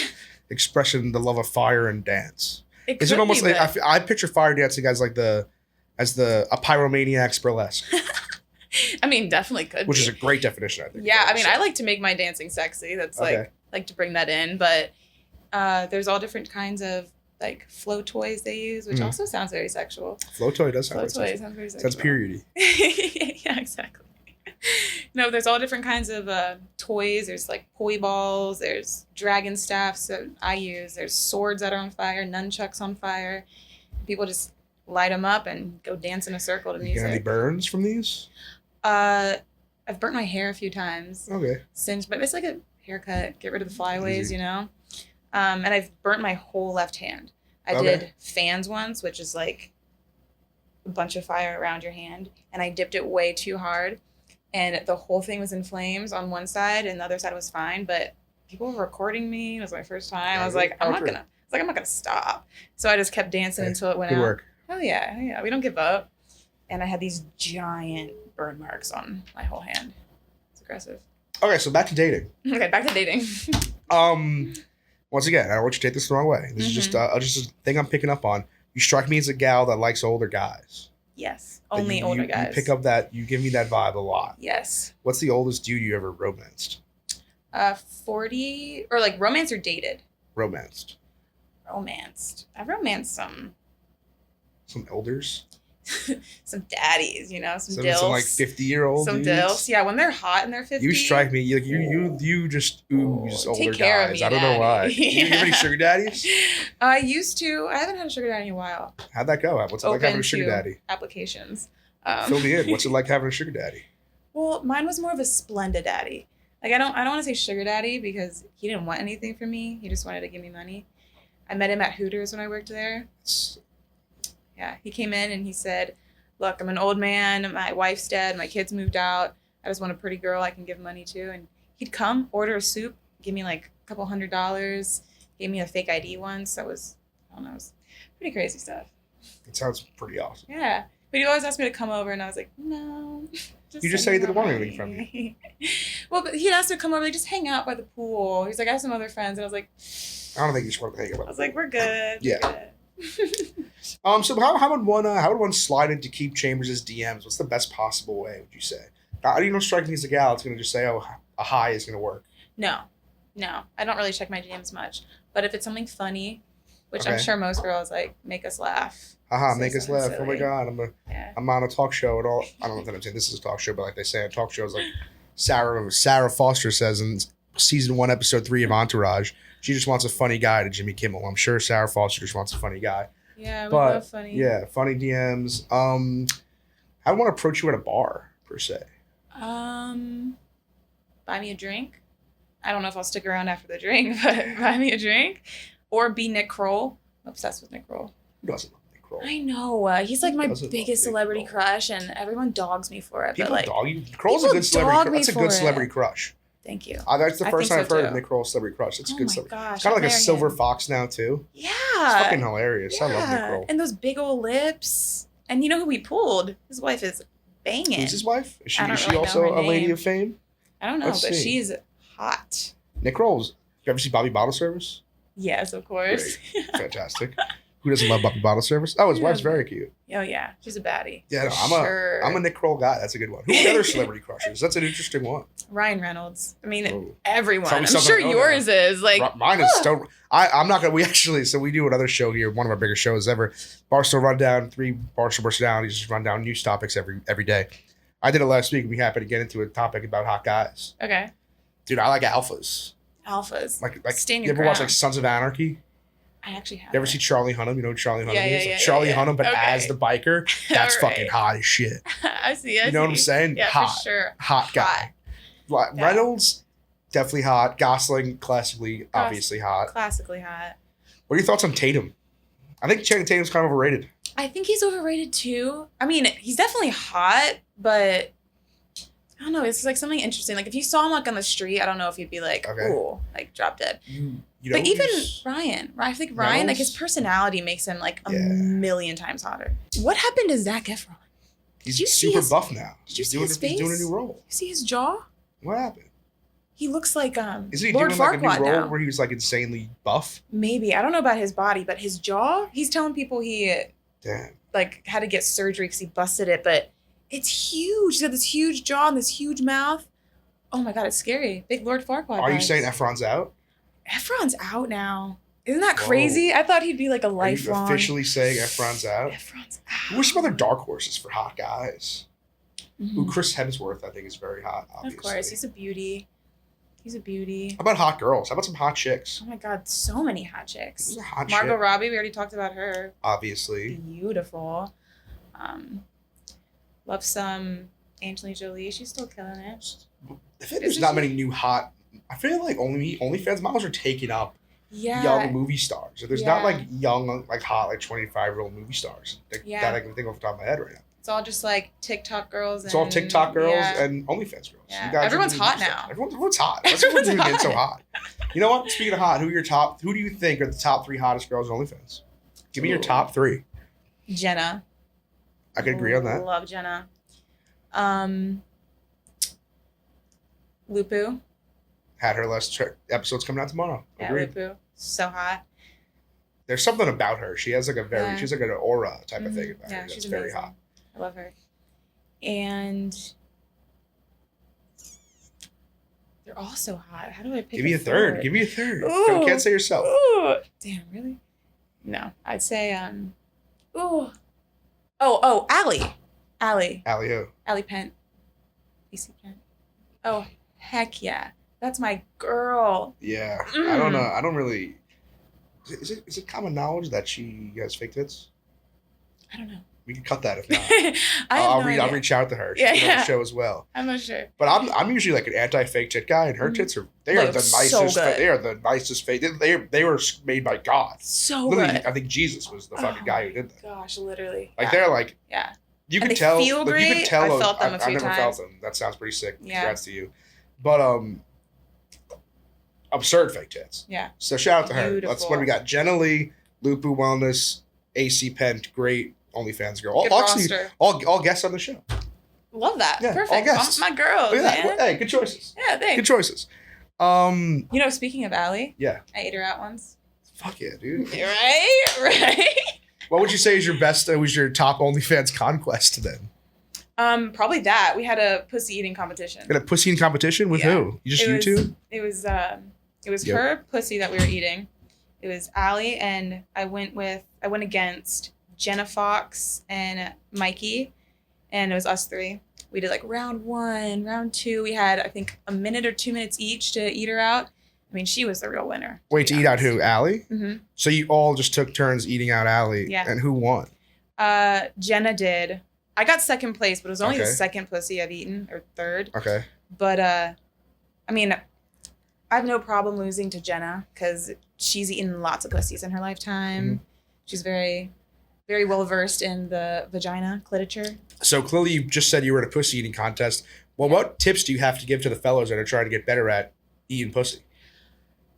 S1: expressing the love of fire and dance? Is it almost like I picture fire dancing as like a pyromaniac's burlesque?
S2: I mean, definitely could
S1: Which
S2: be.
S1: is a great definition, I think.
S2: Yeah, I mean, I like to make my dancing sexy. That's like to bring that in. But there's all different kinds of like flow toys they use, which also sounds very sexual.
S1: Flow toy does sound
S2: sounds very sexual.
S1: Sounds periody.
S2: Yeah, exactly. No, there's all different kinds of toys. There's like poi balls. There's dragon staffs that I use. There's swords that are on fire, nunchucks on fire. People just light them up and go dance in a circle to music.
S1: You got any burns from these?
S2: I've burnt my hair a few times.
S1: Okay.
S2: Singed, but it's like a haircut. Get rid of the flyaways, you know. And I've burnt my whole left hand. I did fans once, which is like a bunch of fire around your hand, and I dipped it way too hard, and the whole thing was in flames on one side, and the other side was fine. But people were recording me. It was my first time. I was like, I'm not gonna stop. So I just kept dancing until it went out.
S1: Good work.
S2: Oh yeah, we don't give up. And I had these giant burn marks on my whole hand. It's aggressive.
S1: Okay, so back to dating.
S2: Okay, back to dating.
S1: Once again, I don't want you to take this the wrong way. This is just a thing I'm picking up on. You strike me as a gal that likes older guys.
S2: Yes, only older guys.
S1: You pick up that, you give me that vibe a lot.
S2: Yes.
S1: What's the oldest dude you ever romanced?
S2: 40, or like romanced or dated?
S1: Romanced.
S2: I've romanced some
S1: elders?
S2: some daddies, you know, some dilfs.
S1: Some like 50-year-old
S2: Some
S1: dudes?
S2: dilfs. Yeah, when they're hot in their 50s.
S1: You strike me. You just ooze older
S2: Take care
S1: guys.
S2: of me,
S1: I don't know why.
S2: Daddy.
S1: You have any sugar daddies?
S2: I used to. I haven't had a sugar daddy in a while.
S1: How'd that go? What's it like having a sugar daddy?
S2: Applications.
S1: Fill me in. What's it like having a sugar daddy?
S2: Well, mine was more of a Splenda daddy. Like I don't want to say sugar daddy because he didn't want anything from me. He just wanted to give me money. I met him at Hooters when I worked there. Yeah, he came in and he said, "Look, I'm an old man. My wife's dead. My kids moved out. I just want a pretty girl I can give money to." And he'd come, order a soup, give me like a couple $100, gave me a fake ID once. That was, I don't know, it was pretty crazy stuff.
S1: It sounds pretty awesome.
S2: Yeah. But he always asked me to come over, and I was like, no.
S1: You just said he didn't want anything from you.
S2: Well, but he'd asked me to come over, like, just hang out by the pool. He's like, I have some other friends. And I was like,
S1: I don't think you just want to hang out.
S2: I was like, we're good.
S1: Yeah.
S2: We're good.
S1: So how would one slide into Keith Chambers' DMs? What's the best possible way, would you say? How do you know strike me as a gal? It's going to just say, oh, a hi is going to work.
S2: No. I don't really check my DMs much. But if it's something funny, which I'm sure most girls like, make us laugh.
S1: Make us laugh.
S2: Silly.
S1: Oh my God, I'm on a talk show and all. I don't know if I'm saying this is a talk show, but like they say on talk shows, like Sarah Foster says in season 1, episode 3 of Entourage, she just wants a funny guy to Jimmy Kimmel. I'm sure Sarah Foster just wants a funny guy.
S2: Yeah, we love funny.
S1: Yeah, funny DMs. I want to approach you at a bar per se.
S2: Buy me a drink. I don't know if I'll stick around after the drink, but buy me a drink. Or be Nick Kroll. I'm obsessed with Nick Kroll.
S1: Who doesn't love Nick Kroll?
S2: I know. He's like my biggest celebrity crush, and everyone dogs me for it.
S1: People
S2: but like,
S1: dog you. Kroll's a good celebrity. That's a good celebrity crush.
S2: Thank you.
S1: That's the first time I've heard of Nick Kroll's celebrity crush. It's a good celebrity.
S2: Gosh,
S1: it's kind of like a silver fox now too.
S2: Yeah.
S1: It's fucking hilarious.
S2: Yeah.
S1: I love Nick Kroll.
S2: And those big old lips. And you know who he pulled? His wife is banging.
S1: Who's his wife? Is she
S2: really
S1: also
S2: know her
S1: a lady
S2: name.
S1: of fame?
S2: I don't know, but she's hot.
S1: Nick Kroll's. You ever see Bobby Bottle Service?
S2: Yes, of course.
S1: Great. Fantastic. Who doesn't love Bobby Bottle Service? Oh, his wife's very cute.
S2: Oh yeah, she's a baddie.
S1: Yeah, no, I'm a Nick Kroll guy. That's a good one. Who are the other celebrity crushes? That's an interesting one.
S2: Ryan Reynolds. I mean,
S1: Ooh.
S2: everyone. I'm sure yours is like.
S1: Mine is still. I'm not gonna. So we do another show here. One of our biggest shows ever. Barstool Rundown. 3 Barstool personalities just run down news topics every day. I did it last week. We happen to get into a topic about hot guys.
S2: Okay.
S1: Dude, I like alphas.
S2: Like stand
S1: you
S2: your
S1: ever
S2: ground.
S1: watch like Sons of Anarchy?
S2: I actually have.
S1: You ever see Charlie Hunnam? You know who Charlie Hunnam is?
S2: Yeah,
S1: Like Charlie Hunnam, but
S2: okay.
S1: as the biker. That's fucking hot as shit.
S2: I see.
S1: You know what I'm saying?
S2: Yeah,
S1: hot.
S2: for sure.
S1: Hot guy. Reynolds, definitely hot. Gosling, classically, obviously hot.
S2: Classically hot.
S1: What are your thoughts on Tatum? I think Channing Tatum's kind of overrated.
S2: I think he's overrated too. I mean, he's definitely hot, but I don't know. It's like something interesting. Like if you saw him like on the street, I don't know if you'd be like, ooh, like drop dead.
S1: You
S2: but even Ryan, I think Ryan, like his personality makes him like a million times hotter. What happened to Zac Efron?
S1: He's super buff now.
S2: Did you see his face?
S1: He's doing a new role.
S2: You see his jaw?
S1: What happened?
S2: He looks like
S1: Is he
S2: Lord
S1: doing like a
S2: Farquaad
S1: new role
S2: now.
S1: where he was like insanely buff?
S2: Maybe. I don't know about his body, but his jaw, he's telling people he
S1: Damn.
S2: like had to get surgery because he busted it, but it's huge. He's got this huge jaw and this huge mouth. Oh my god, it's scary. Big Lord Farquaad.
S1: Are you saying Efron's out?
S2: Efron's out now. Isn't that crazy? I thought he'd be like a lifelong.
S1: Are you officially saying Efron's out?
S2: Efron's out.
S1: Who are some other dark horses for hot guys?
S2: Mm-hmm.
S1: Who Chris Hemsworth, I think, is very hot, obviously.
S2: Of course, he's a beauty. He's a beauty.
S1: How about hot girls? How about some hot chicks?
S2: Oh my god, so many hot chicks.
S1: Who's a hot
S2: Margot
S1: chick?
S2: Robbie, we already talked about her.
S1: Obviously.
S2: Beautiful. Love some Angelina Jolie. She's still killing it.
S1: I feel like there's not many new hot. I feel like OnlyFans models are taking up young movie stars. There's not like young, like hot, like 25-year-old movie stars that I can think off the top of my head right now.
S2: It's all just like TikTok girls.
S1: It's all TikTok girls and OnlyFans girls.
S2: Yeah.
S1: You guys
S2: Everyone's hot now.
S1: Everyone's hot. That's what you get so hot. You know what? Speaking of hot, who do you think are the top 3 hottest girls on OnlyFans? Give me your top 3.
S2: Jenna.
S1: I could agree on that.
S2: Love Jenna. Lupu.
S1: Had her last episode's coming out tomorrow.
S2: Yeah,
S1: Agreed.
S2: Lupu. So hot.
S1: There's something about her. She has like she's like an aura type of thing about her.
S2: Yeah,
S1: That's
S2: she's
S1: very
S2: amazing.
S1: hot.
S2: I love her. And they're all so hot. How do I pick
S1: Give me a third. Give me a third.
S2: Ooh.
S1: You can't say yourself.
S2: Ooh. Damn, really? No. I'd say ooh. Oh, Allie.
S1: Allie who?
S2: Allie Pent. AC Pent. Oh, heck yeah. That's my girl.
S1: Yeah. I don't know. I don't really Is it common knowledge that she has fake tits?
S2: I don't know.
S1: We can cut that if not.
S2: I'll
S1: reach out to her. She's on the show as well.
S2: I'm not sure.
S1: But I'm usually like an anti-fake tit guy, and her tits are the nicest.
S2: So good.
S1: They are the nicest fake. They were made by God.
S2: So
S1: literally,
S2: good.
S1: I think Jesus was the fucking guy who did that.
S2: Gosh, literally.
S1: Like they're like you can tell.
S2: Feel great.
S1: You can tell.
S2: I felt them a few
S1: I've never
S2: times.
S1: felt them. That sounds pretty sick.
S2: Yeah.
S1: Congrats to you. But absurd fake tits.
S2: Yeah.
S1: So shout out to her.
S2: Beautiful.
S1: That's what we got. Jenna Lee, Lupu Wellness, AC Pent, great OnlyFans girl.
S2: Good
S1: Actually,
S2: roster.
S1: all guests on the show.
S2: Love that.
S1: Yeah,
S2: Perfect.
S1: all guests.
S2: My girl, man.
S1: Hey, good choices.
S2: Yeah, thanks.
S1: Good choices.
S2: You know, speaking of Allie,
S1: yeah,
S2: I ate her out once.
S1: Fuck yeah, dude.
S2: Right.
S1: What would you say is your best? Was your top OnlyFans conquest then?
S2: Probably that. We had a pussy eating competition.
S1: In a pussy eating competition with who? You just YouTube?
S2: It was her pussy that we were eating. It was Allie, and I went against Jenna Fox and Mikey, and it was us 3. We did like round 1, round 2. We had I think a minute or 2 minutes each to eat her out. I mean, she was the real winner.
S1: Wait, to eat out who? Allie?
S2: Mm-hmm.
S1: So you all just took turns eating out Allie.
S2: Yeah.
S1: And who won?
S2: Jenna did. I got second place, but it was only the second pussy I've eaten, or third.
S1: Okay.
S2: But I mean, I have no problem losing to Jenna because she's eaten lots of pussies in her lifetime.
S1: Mm-hmm.
S2: She's very, very well versed in the vagina literature.
S1: So clearly you just said you were in a pussy eating contest. Well, what tips do you have to give to the fellows that are trying to get better at eating pussy?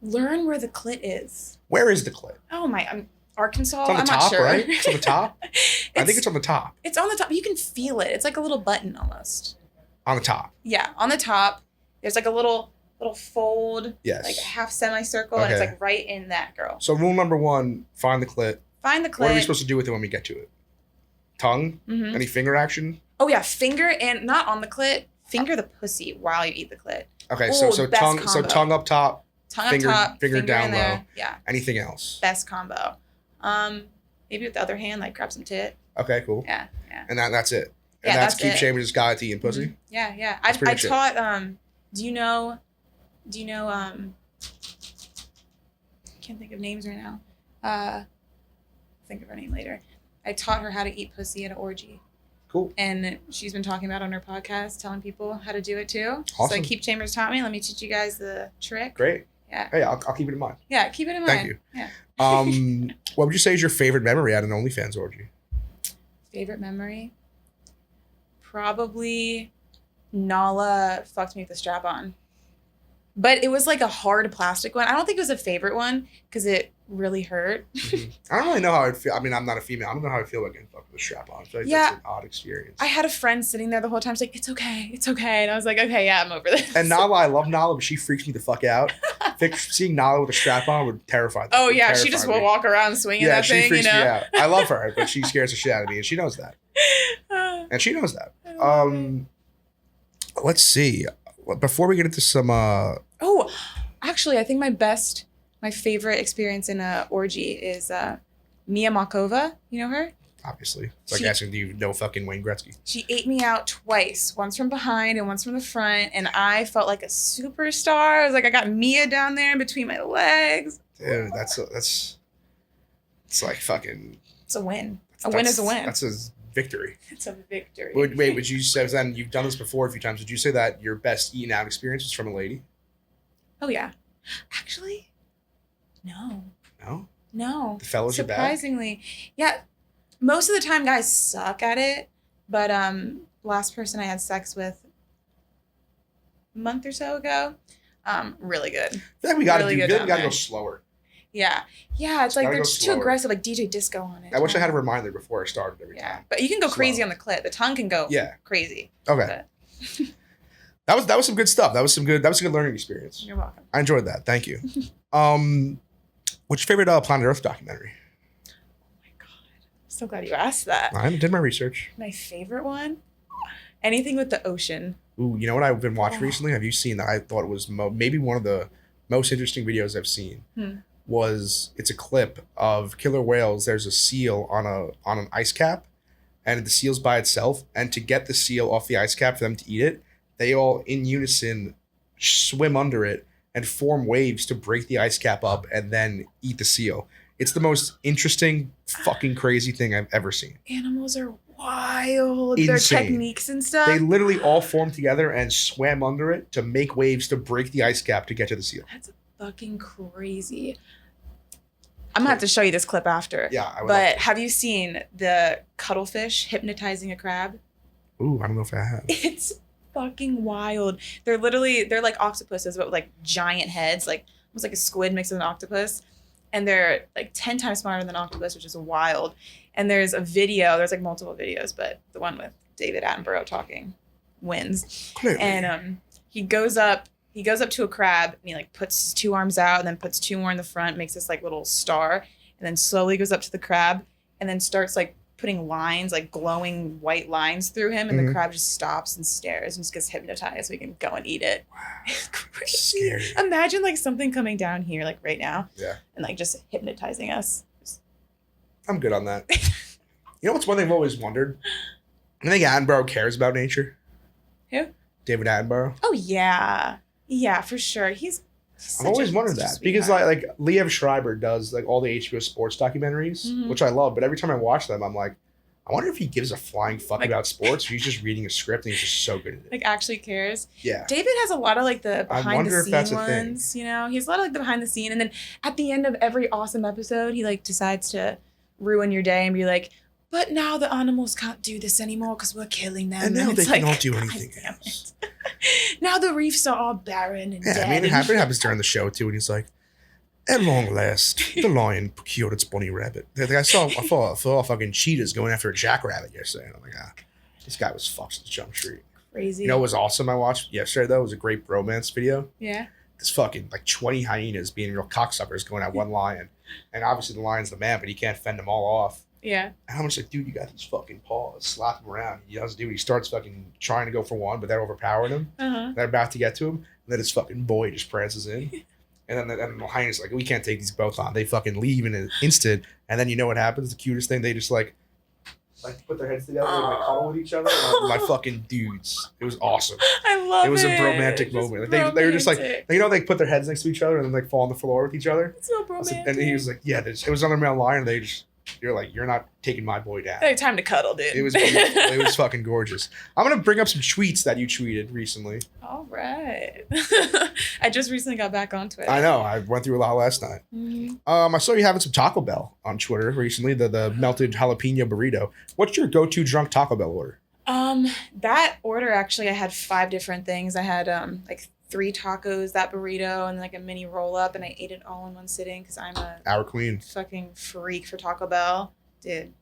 S2: Learn where the clit is.
S1: Where is the clit?
S2: Oh my, Arkansas.
S1: It's on the
S2: I'm
S1: top,
S2: not sure.
S1: right? It's on the top. I think it's on the top.
S2: It's on the top. You can feel it. It's like a little button almost.
S1: On the top.
S2: Yeah, on the top. There's like a little fold.
S1: Yes.
S2: Like a half semicircle, and it's like right in that girl.
S1: So rule number 1: find the clit.
S2: Find the clit.
S1: What are we supposed to do with it when we get to it? Tongue?
S2: Mm-hmm.
S1: Any finger action?
S2: Oh yeah, finger and not on the clit. Finger the pussy while you eat the clit.
S1: Okay,
S2: Ooh,
S1: so tongue
S2: combo.
S1: So tongue up top.
S2: Tongue
S1: finger,
S2: up top.
S1: finger down
S2: in there.
S1: low.
S2: Yeah.
S1: Anything else?
S2: Best combo. Maybe with the other hand, like grab some tit.
S1: Okay, cool.
S2: Yeah.
S1: And that's it. And
S2: Yeah,
S1: that's
S2: that's
S1: keep
S2: it.
S1: shaming this guy to eating pussy.
S2: Mm-hmm. Yeah.
S1: That's
S2: I
S1: pretty much
S2: taught. Do you know? Can't think of names right now. Think of her name later. I taught her how to eat pussy at an orgy.
S1: Cool.
S2: And she's been talking about it on her podcast, telling people how to do it too. She's
S1: Awesome.
S2: like, Keep Chambers taught me. Let me teach you guys the trick.
S1: Great.
S2: Yeah.
S1: Hey, I'll keep it in mind.
S2: Yeah, keep it in mind.
S1: Thank you.
S2: Yeah.
S1: What would you say is your favorite memory at an OnlyFans orgy?
S2: Favorite memory? Probably Nala fucked me with the strap on. But it was like a hard plastic one. I don't think it was a favorite one because it really hurt.
S1: Mm-hmm. I don't really know how I'd feel. I mean, I'm not a female. I don't know how I feel about getting fucked with a strap on. I feel like that's an odd experience.
S2: I had a friend sitting there the whole time. She's like, it's okay. It's okay. And I was like, okay, yeah, I'm over this.
S1: And Nala, I love Nala, but she freaks me the fuck out. Seeing Nala with a strap on would terrify me.
S2: Oh, yeah. She just will walk around swinging that thing,
S1: freaks me out. I love her, but she scares the shit out of me, and she knows that. And she knows that. Let's see. Before we get into some...
S2: Oh, actually, I think my favorite experience in a orgy is Mia Malkova. You know her?
S1: Obviously. It's like asking, do you know fucking Wayne Gretzky? She
S2: ate me out twice. Once from behind and once from the front. And I felt like a superstar. I was like, I got Mia down there in between my legs.
S1: Dude, it's like fucking...
S2: It's a win. A win is a win.
S1: That's a victory.
S2: It's a victory.
S1: Wait, would you say then you've done this before a few times? Would you say that your best eating out experience was from a lady?
S2: Oh yeah, actually, no.
S1: The fellas are bad.
S2: Surprisingly, yeah. Most of the time, guys suck at it. But last person I had sex with a month or so ago, really good.
S1: I feel like we gotta go slower.
S2: Yeah, it's like they're just too aggressive, like DJ Disco on it.
S1: I wish I had a reminder before I started every time.
S2: But you can go crazy on the clit. The tongue can go crazy.
S1: Okay. That was some good stuff. That was a good learning experience.
S2: You're welcome.
S1: I enjoyed that. Thank you. What's your favorite Planet Earth documentary?
S2: Oh my god. I'm so glad you asked that.
S1: I did my research.
S2: My favorite one? Anything with the ocean.
S1: Ooh, you know what I've been watching recently? Have you seen that? I thought it was maybe one of the most interesting videos I've seen. It's a clip of killer whales. There's a seal on an ice cap, and the seal's by itself. And to get the seal off the ice cap for them to eat it, they all in unison swim under it and form waves to break the ice cap up and then eat the seal. It's the most interesting, fucking crazy thing I've ever seen.
S2: Animals are wild.
S1: Insane.
S2: Their techniques and stuff.
S1: They literally all formed together and swam under it to make waves to break the ice cap to get to the seal.
S2: That's fucking crazy. I'm gonna have to show you this clip after.
S1: Yeah, I would.
S2: But have you seen the cuttlefish hypnotizing a crab?
S1: Ooh, I don't know if I have.
S2: It's fucking wild. They're like octopuses, but with like giant heads, like almost like a squid mixed with an octopus. And they're like 10 times smarter than an octopus, which is wild. And there's like multiple videos, but the one with David Attenborough talking wins.
S1: Clearly.
S2: And he goes up to a crab and he like puts his two arms out and then puts two more in the front, makes this like little star, and then slowly goes up to the crab and then starts like putting lines, like glowing white lines through him, and the crab just stops and stares and just gets hypnotized so he can go and eat it. Wow. It's crazy. Scary. Imagine like something coming down here like right now.
S1: Yeah.
S2: And like just hypnotizing us.
S1: I'm good on that. You know what's one thing I've always wondered? I think Attenborough cares about nature.
S2: Who?
S1: David Attenborough.
S2: Oh yeah. Yeah, for sure.
S1: I've always wondered that because like Liev Schreiber does like all the HBO sports documentaries, which I love. But every time I watch them, I'm like, I wonder if he gives a flying fuck about sports. Or he's just reading a script and he's just so good at it.
S2: Like actually cares.
S1: Yeah.
S2: David has a lot of like the behind the scene ones.
S1: Thing.
S2: You know, he has a lot of like the behind the scene, and then at the end of every awesome episode, he like decides to ruin your day and be like, but now the animals can't do this anymore because we're killing them.
S1: And now they cannot do anything else.
S2: Now the reefs are all barren and dead.
S1: I mean, it happens during the show too, and he's like, at long last, the lion procured its bunny rabbit. I saw fucking cheetahs going after a jackrabbit yesterday. And I'm like, this guy was fucked to the jump street.
S2: Crazy.
S1: You know what was awesome I watched yesterday, though? It was a great bromance video.
S2: Yeah.
S1: This fucking, like, 20 hyenas being real cocksuckers going at one lion. And obviously the lion's the man, but he can't fend them all off.
S2: Yeah.
S1: And I'm just like, dude, you got these fucking paws. Slap him around. He doesn't do it. He starts fucking trying to go for one, but they're overpowering him. They're about to get to him. And then his fucking boy just prances in. And then the hyena's like, we can't take these both on. They fucking leave in an instant. And then you know what happens? The cutest thing, they just like put their heads together and like cuddle with each other. My fucking dudes. It was awesome.
S2: I love it.
S1: It was a romantic moment. Like they were just like, you know, they put their heads next to each other and then like fall on the floor with each other.
S2: It's so romantic.
S1: And he was like, yeah, it was on their male line, and they just You're like, you're not taking my boy down.
S2: Like, time to cuddle, dude.
S1: It was beautiful. It was fucking gorgeous. I'm gonna bring up some tweets that you tweeted recently.
S2: All right. I just recently got back on Twitter.
S1: I know. I went through a lot last night.
S2: Mm-hmm.
S1: I saw you having some Taco Bell on Twitter recently. The melted jalapeno burrito. What's your go-to drunk Taco Bell order?
S2: That order actually, I had 5 different things. I had like 3 tacos, that burrito, and like a mini roll up, and I ate it all in one sitting because I'm a
S1: Our queen.
S2: fucking freak for Taco Bell, dude.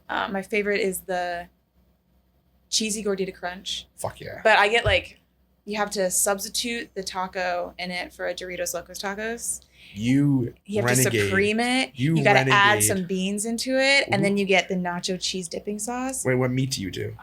S2: My favorite is the cheesy gordita crunch,
S1: Fuck yeah.
S2: but I get like, you have to substitute the taco in it for a Doritos Locos Tacos.
S1: You
S2: have
S1: renegade.
S2: to supreme it.
S1: You
S2: You gotta add
S1: renegade.
S2: some beans into it, and then you get the nacho cheese dipping sauce.
S1: Wait, what meat do you do?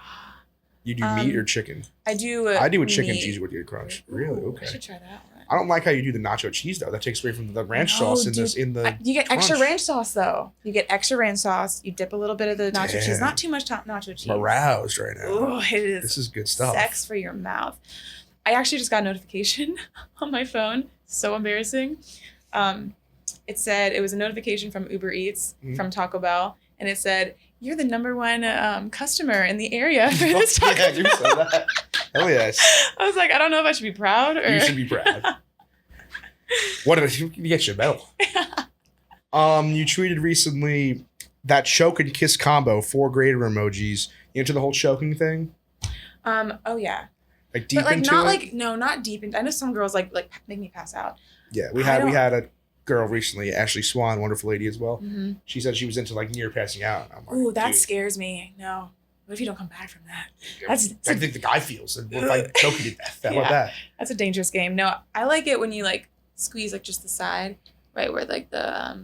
S1: You do meat or chicken?
S2: I do.
S1: I do a chicken
S2: meat.
S1: cheese gordita crunch. Really?
S2: Ooh,
S1: Okay.
S2: I should try that one.
S1: I don't like how you do the nacho cheese though. That takes away from the ranch
S2: No,
S1: sauce in
S2: dude.
S1: this in the.
S2: You get extra
S1: crunch.
S2: ranch sauce though. You get extra ranch sauce. You dip a little bit of the nacho cheese.
S1: Damn.
S2: Not too much nacho cheese.
S1: I'm aroused right now.
S2: Ooh, it is.
S1: This is good stuff.
S2: Sex for your mouth. I actually just got a notification on my phone. So embarrassing. It said it was a notification from Uber Eats from Taco Bell, and it said, "You're the #1 customer in the area for this Taco
S1: Yeah, you
S2: Bell."
S1: said that. Hell yes.
S2: I was like, I don't know if I should be proud or.
S1: You should be proud. What did you get your medal? You tweeted recently that choke and kiss combo, 4 greater emojis. You into the whole choking thing?
S2: Oh yeah.
S1: Like deep
S2: But like
S1: into
S2: not
S1: it?
S2: like not deep into. I know some girls like make me pass out.
S1: Yeah, we
S2: I
S1: had
S2: don't-
S1: a girl recently, Ashley Swan, wonderful lady as well.
S2: Mm-hmm.
S1: She said she was into like near passing out. I'm like,
S2: Ooh, that
S1: dude,
S2: scares me. No. What if you don't come back from that?
S1: I think the guy feels. What if I choke you to death? How about
S2: Yeah.
S1: that?
S2: That's a dangerous game. No, I like it when you like squeeze like just the side, right where like the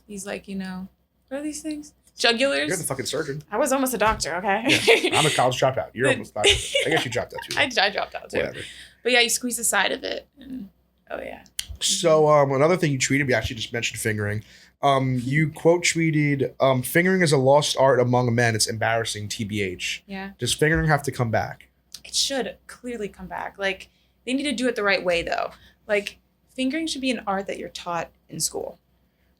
S2: these like what are these things? Jugulars.
S1: You're the fucking surgeon.
S2: I was almost a doctor. Okay.
S1: Yeah, I'm a college dropout. You're almost not. I guess you dropped out too.
S2: I dropped out too.
S1: Whatever.
S2: But yeah, you squeeze the side of it, and oh yeah.
S1: So another thing you tweeted, we actually just mentioned fingering. You quote tweeted, "Fingering is a lost art among men. It's embarrassing, tbh."
S2: Yeah.
S1: Does fingering have to come back?
S2: It should clearly come back. Like they need to do it the right way though. Like fingering should be an art that you're taught in school.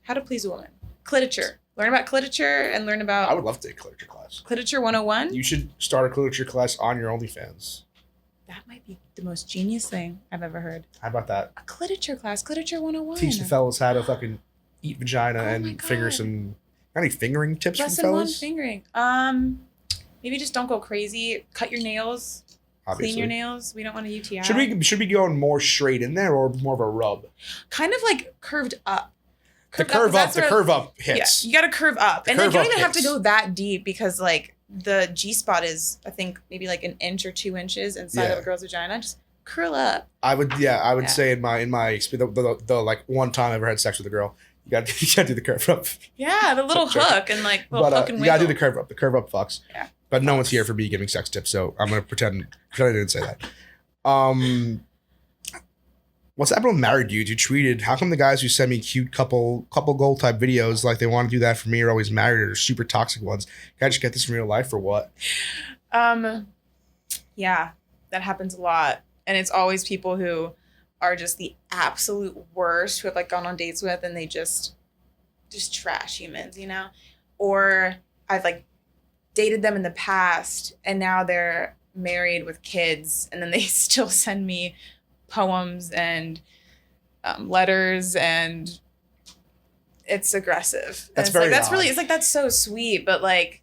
S2: How to please a woman. Cliterature. Learn about cliterature and learn about
S1: I would love to take a literature class.
S2: Cliterature 101.
S1: You should start a literature class on your OnlyFans.
S2: That might be the most genius thing I've ever heard.
S1: How about that?
S2: A cliterature class, Cliterature 101.
S1: Teach the fellas how to fucking eat vagina
S2: Oh my
S1: and finger
S2: God.
S1: some. Got any fingering tips
S2: Lesson
S1: for
S2: 1
S1: fellas?
S2: fingering. Maybe just don't go crazy. Cut your nails.
S1: Obviously.
S2: Clean your nails. We don't want a UTI.
S1: Should we go more straight in there or more of a rub?
S2: Kind of like curved up.
S1: The curve up
S2: Yeah,
S1: hits.
S2: you got to curve up,
S1: The
S2: and then
S1: curve
S2: you don't
S1: up
S2: even have to
S1: hits.
S2: go that deep because like the G spot is I think maybe like an inch or 2 inches inside
S1: Yeah.
S2: of a girl's vagina. Just curl up.
S1: I would
S2: Yeah.
S1: say in my experience, the like one time I ever had sex with a girl, you got to do the curve up.
S2: Yeah, the little
S1: Sure.
S2: hook and like little hook and
S1: you
S2: wiggle.
S1: gotta do the curve up. The curve up fucks.
S2: Yeah.
S1: But no one's here for me giving sex tips, so I'm gonna pretend I didn't say that. What's happened with Married Dudes? You tweeted, how come the guys who send me cute couple goal type videos like they want to do that for me are always married or super toxic ones? Can I just get this in real life or what?
S2: Yeah, that happens a lot. And it's always people who are just the absolute worst, who have like gone on dates with and they just trash humans, Or I've like dated them in the past and now they're married with kids and then they still send me poems and letters and it's aggressive.
S1: That's
S2: and
S1: very
S2: that's
S1: odd.
S2: really, it's like, that's so sweet, but like,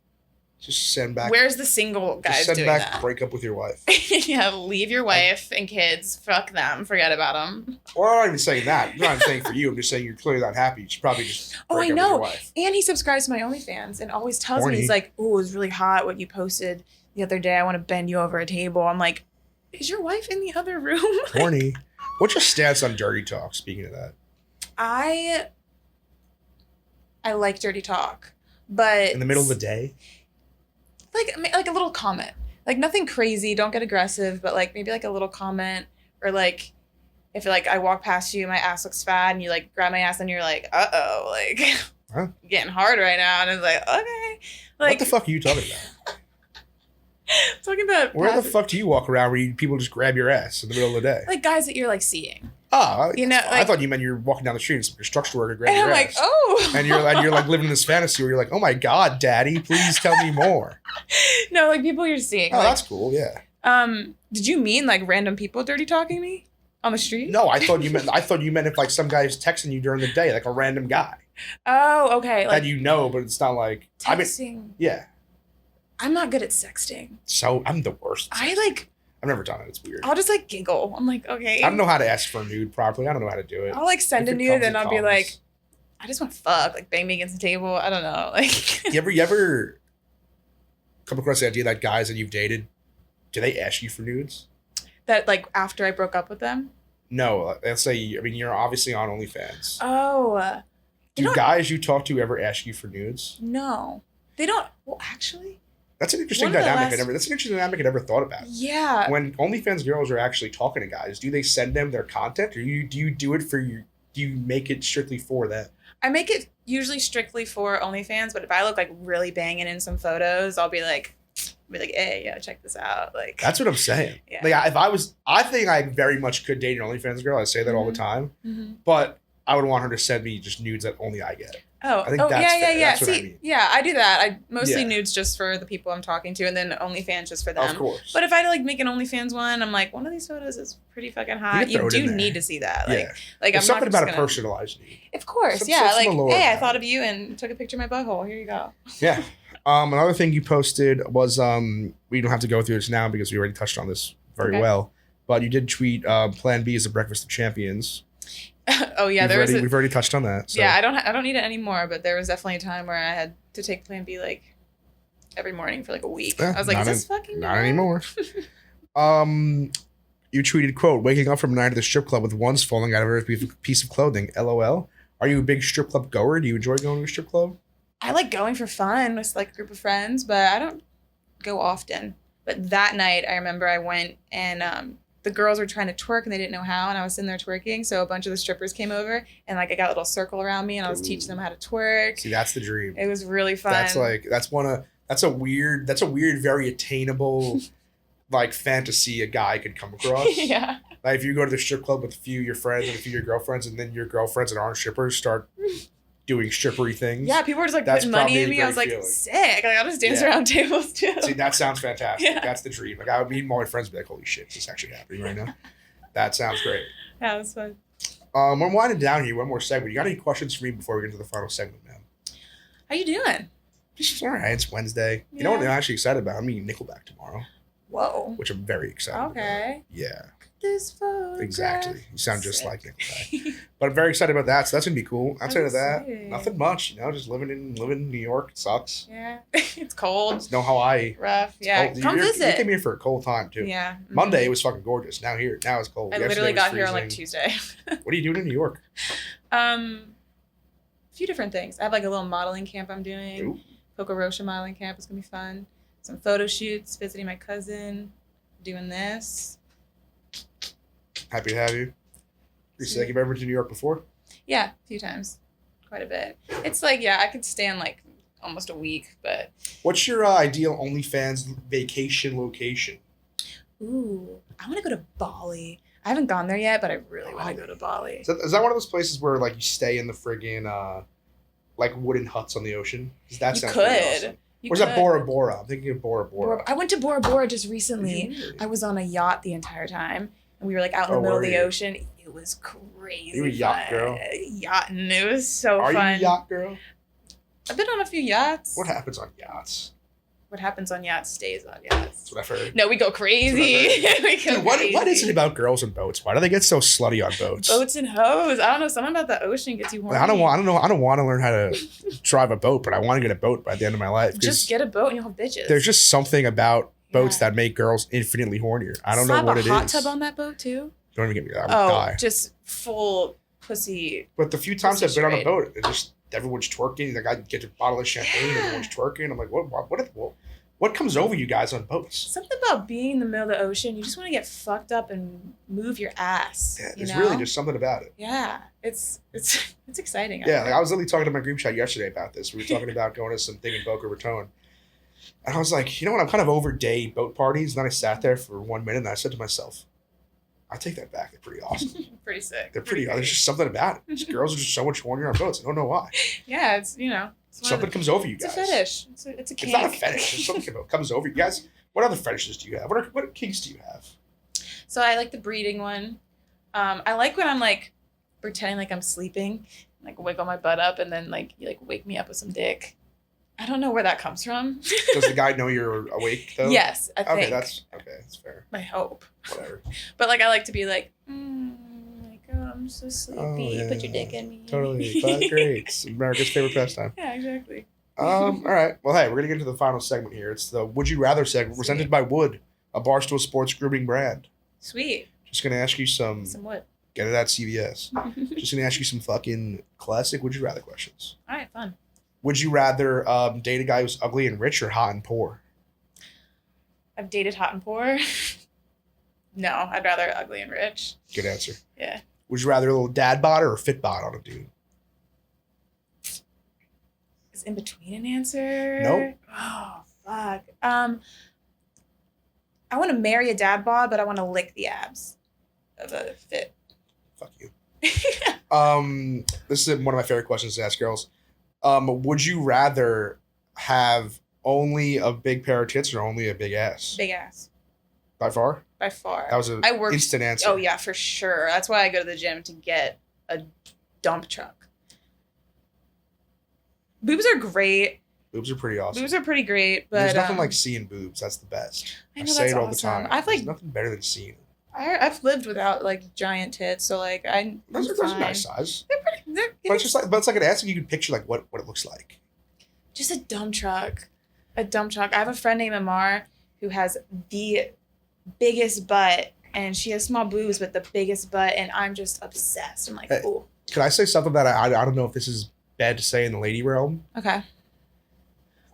S1: Just send back.
S2: where's the single guys
S1: Just send
S2: doing
S1: back.
S2: that?
S1: Break up with your wife.
S2: Yeah, leave your wife and kids. Fuck them. Forget about them.
S1: Or I'm not even saying that. I'm not even saying for you. I'm just saying you're clearly not happy. You should probably just
S2: Oh,
S1: break
S2: I
S1: up
S2: know.
S1: with your wife.
S2: And he subscribes to my OnlyFans and always tells
S1: Horny.
S2: me, he's like, oh, it was really hot what you posted the other day. I want to bend you over a table. I'm like, is your wife in the other room?
S1: Horny. What's your stance on dirty talk? Speaking of that,
S2: I like dirty talk, but
S1: in the middle of the day,
S2: like a little comment, like nothing crazy. Don't get aggressive, but like maybe like a little comment or like if like I walk past you, my ass looks fat, and you like grab my ass, and you're like, like
S1: Huh?
S2: getting hard right now, and it's like okay, like
S1: what the fuck are you talking about?
S2: talking about
S1: Where the
S2: passive-
S1: fuck do you walk around where people just grab your ass in the middle of the day?
S2: like guys that you're like seeing.
S1: Oh,
S2: You know,
S1: I
S2: like-
S1: thought you meant you're walking down the street and some construction worker grabbing
S2: And I'm
S1: your
S2: like,
S1: ass.
S2: oh.
S1: And you're like living in this fantasy where you're like, oh my God, daddy, please tell me more.
S2: No, like people you're seeing.
S1: Oh,
S2: like,
S1: that's cool. Yeah.
S2: Did you mean like random people dirty talking me on the street?
S1: No, I thought you meant if like some guy is texting you during the day, like a random guy
S2: Oh, okay. Like
S1: that you know, but it's not like
S2: texting.
S1: yeah.
S2: I'm not good at sexting.
S1: So I'm the worst.
S2: I've
S1: never done it. It's weird.
S2: I'll just like giggle. I'm like, okay.
S1: I don't know how to ask for a nude properly. I don't know how to do it.
S2: I'll like send
S1: If
S2: a
S1: it
S2: nude
S1: comes,
S2: and
S1: it
S2: I'll be
S1: comes.
S2: like, I just want to fuck, like bang me against the table. I don't know. Like
S1: You ever come across the idea that guys that you've dated, do they ask you for nudes?
S2: that like after I broke up with them.
S1: No, let's say you're obviously on OnlyFans.
S2: Oh.
S1: Do guys you talk to ever ask you for nudes?
S2: No. They don't. Well, actually.
S1: That's an interesting
S2: One of the
S1: dynamic.
S2: last-
S1: That's an interesting dynamic I never thought about.
S2: Yeah.
S1: When OnlyFans girls are actually talking to guys, do they send them their content, or do you do it for you? Do you make it strictly for that?
S2: I make it usually strictly for OnlyFans, but if I look like really banging in some photos, I'll be like, hey, yeah, check this out. Like
S1: That's what I'm saying.
S2: Yeah.
S1: Like I think I very much could date an OnlyFans girl. I say that all the time, but I would want her to send me just nudes that only I get.
S2: Oh,
S1: I think that's
S2: yeah.
S1: fair. That's what I mean.
S2: Yeah, I do that. I mostly
S1: Yeah.
S2: nudes just for the people I'm talking to, and then OnlyFans just for them.
S1: Of course.
S2: But if I like make an OnlyFans one, I'm like, one of these photos is pretty fucking hot.
S1: You can
S2: You
S1: throw it in
S2: do
S1: there.
S2: need to see that. Like,
S1: yeah.
S2: like
S1: There's
S2: I'm
S1: something
S2: not
S1: about
S2: just
S1: a
S2: gonna...
S1: personalized nude.
S2: Of course,
S1: Some-
S2: yeah.
S1: some
S2: Like,
S1: allure
S2: hey,
S1: in
S2: I
S1: that.
S2: thought of you and took a picture of my butthole. Here you go.
S1: Yeah. Another thing you posted was we don't have to go through this now because we already touched on this very
S2: Okay.
S1: well. But you did tweet Plan B is the breakfast of champions.
S2: Oh yeah,
S1: We've already touched on that. So.
S2: Yeah, I don't need it anymore, but there was definitely a time where I had to take Plan B like every morning for like a week.
S1: Eh,
S2: I was like,
S1: not
S2: is this fucking
S1: Not
S2: bad?
S1: anymore. You tweeted, quote, waking up from a night at the strip club with ones falling out of every piece of clothing. LOL. Are you a big strip club goer? Do you enjoy going to a strip club?
S2: I like going for fun with like a group of friends, but I don't go often. But that night, I remember I went and the girls were trying to twerk and they didn't know how, and I was sitting there twerking. So a bunch of the strippers came over and like I got a little circle around me and I was teaching them how to twerk.
S1: See, that's the dream.
S2: It was really fun.
S1: That's a weird, very attainable like fantasy a guy could come across.
S2: Yeah.
S1: Like if you go to the strip club with a few of your friends and a few of your girlfriends, and then your girlfriends that aren't strippers start doing strippery things.
S2: Yeah, people were just like
S1: That's
S2: putting money
S1: probably
S2: in
S1: a
S2: me. I was
S1: great
S2: like,
S1: feeling.
S2: sick. Like I'll just dance
S1: Yeah.
S2: around tables too.
S1: See, that sounds fantastic.
S2: Yeah.
S1: That's the dream. Like I would meet all my friends and be like, holy shit, is this actually happening right now? That sounds great.
S2: Yeah, it was fun.
S1: We're winding down here. One more segment. You got any questions for me before we get into the final segment, man?
S2: How you doing?
S1: Just all right. It's Wednesday. You know what I'm actually excited about? I'm meeting Nickelback tomorrow,
S2: Whoa.
S1: which I'm very excited about.
S2: Okay.
S1: Yeah,
S2: This photograph.
S1: exactly. You sound just
S2: Sick.
S1: like Nickelback. But I'm very excited about that. So that's gonna be cool. Outside of that,
S2: exciting.
S1: nothing much. You know, just living in New York. It sucks.
S2: Yeah. It's cold.
S1: It's no Hawaii.
S2: Rough. Yeah.
S1: Cold.
S2: Come
S1: You
S2: visit.
S1: came here for a cold time too.
S2: Yeah. Mhm.
S1: Monday it was fucking gorgeous. Now it's cold.
S2: I
S1: Yesterday
S2: literally
S1: was
S2: got here on like
S1: freezing.
S2: Tuesday.
S1: What are you doing in New York?
S2: A few different things. I have like a little modeling camp I'm doing.
S1: Ooh.
S2: Coco Rocha modeling camp is gonna be fun. Some photo shoots, visiting my cousin, doing this.
S1: Happy to have you. You're sick. You've ever been to New York before?
S2: Yeah, a few times. Quite a bit. It's like, yeah, I could stand like almost a week, but
S1: What's your ideal OnlyFans vacation location?
S2: ooh, I want to go to Bali. I haven't gone there yet, but I really want to go to Bali.
S1: Is that one of those places where like you stay in the friggin' like wooden huts on the ocean? 'Cause that
S2: You
S1: sounds
S2: could.
S1: pretty awesome.
S2: You
S1: Where's that
S2: could.
S1: Bora Bora? I'm thinking of Bora Bora.
S2: I went to Bora Bora just
S1: Did
S2: recently.
S1: you really?
S2: I was on a yacht the entire time, and we were like out in the
S1: Oh,
S2: middle of
S1: were
S2: the
S1: you?
S2: ocean. It was crazy.
S1: You a yacht
S2: fun.
S1: girl?
S2: Yachting. It was so
S1: Are
S2: fun.
S1: you a yacht girl?
S2: I've been on a few yachts.
S1: What happens on yachts?
S2: What happens on yachts stays on
S1: That's
S2: yachts.
S1: what I've heard.
S2: No, we go crazy. We go
S1: Dude, what is
S2: crazy.
S1: it about girls and boats? Why do they get so slutty on boats?
S2: Boats and hoes? I don't know. Something about the ocean gets you horny.
S1: I don't want to learn how to drive a boat, but I want to get a boat by the end of my life. 'Cause
S2: Just get a boat and you'll have bitches.
S1: there's just something about boats
S2: Yeah.
S1: that make girls infinitely hornier. I don't
S2: Slap
S1: know what it
S2: a hot
S1: is.
S2: tub on that boat too.
S1: Don't even get me that. I would
S2: Oh,
S1: die.
S2: just full pussy.
S1: But the few times I've
S2: Pussy
S1: been on a
S2: charade.
S1: boat, it just everyone's twerking. Like I get a bottle of champagne,
S2: Yeah.
S1: everyone's twerking. I'm like, what comes over you guys on boats?
S2: Something about being in the middle of the ocean. You just want to get fucked up and move your ass.
S1: Yeah,
S2: you
S1: there's
S2: know?
S1: really just something about it.
S2: Yeah, it's exciting. out
S1: Yeah, like
S2: there.
S1: I was literally talking to my group chat yesterday about this. We were talking about going to some thing in Boca Raton. And I was like, you know what? I'm kind of over day boat parties. And then I sat there for 1 minute and I said to myself, I take that back. They're pretty awesome.
S2: Pretty sick.
S1: They're pretty. There's just something about it. These girls are just so much hornier on boats. I don't know why.
S2: Yeah, it's it's
S1: Something comes over you guys.
S2: It's a fetish. It's a kink.
S1: It's not a fetish. It's something comes over you guys. What other fetishes do you have? What kinks do you have?
S2: So I like the breeding one. I like when I'm like pretending like I'm sleeping, like wiggle my butt up, and then like you like wake me up with some dick. I don't know where that comes from.
S1: Does the guy know you're awake though?
S2: Yes, I think.
S1: That's fair.
S2: I hope.
S1: Whatever.
S2: But like I like to be like, I'm so sleepy.
S1: Oh, yeah.
S2: Put your dick in me.
S1: Totally. But great. It's America's favorite pastime.
S2: Yeah, exactly.
S1: All right. Well, hey, we're gonna get to the final segment here. It's the Would You Rather segment, presented by Wood, a Barstool Sports grooming brand.
S2: Sweet.
S1: Just gonna ask you some
S2: what?
S1: Get it at CVS. Just gonna ask you some fucking classic Would You Rather questions.
S2: All right, fun.
S1: Would you rather date a guy who's ugly and rich or hot and poor?
S2: I've dated hot and poor. No, I'd rather ugly and rich.
S1: Good answer.
S2: Yeah.
S1: Would you rather a little dad bod or a fit bod on a dude?
S2: Is in between an answer?
S1: Nope.
S2: Oh, fuck. I want to marry a dad bod, but I want to lick the abs of a fit.
S1: Fuck you. This is one of my favorite questions to ask girls. Would you rather have only a big pair of tits or only a big ass?
S2: Big ass.
S1: By far?
S2: By far.
S1: That was an instant answer.
S2: Oh, yeah, for sure. That's why I go to the gym, to get a dump truck. Boobs are great.
S1: Boobs are pretty awesome.
S2: Boobs are pretty great, but
S1: there's nothing like seeing boobs. That's the best.
S2: I know,
S1: say
S2: that's
S1: it all
S2: awesome.
S1: the time. There's nothing better than seeing it.
S2: I've lived without like giant tits, so like
S1: those are a nice size.
S2: They're pretty.
S1: But it's like an ass, and you can picture like what it looks like.
S2: Just a dump truck. A dump truck. I have a friend named Amar who has the biggest butt, and she has small boobs but the biggest butt, and I'm just obsessed. I'm like, ooh.
S1: Can I say something that I don't know if this is bad to say in the lady realm?
S2: Okay.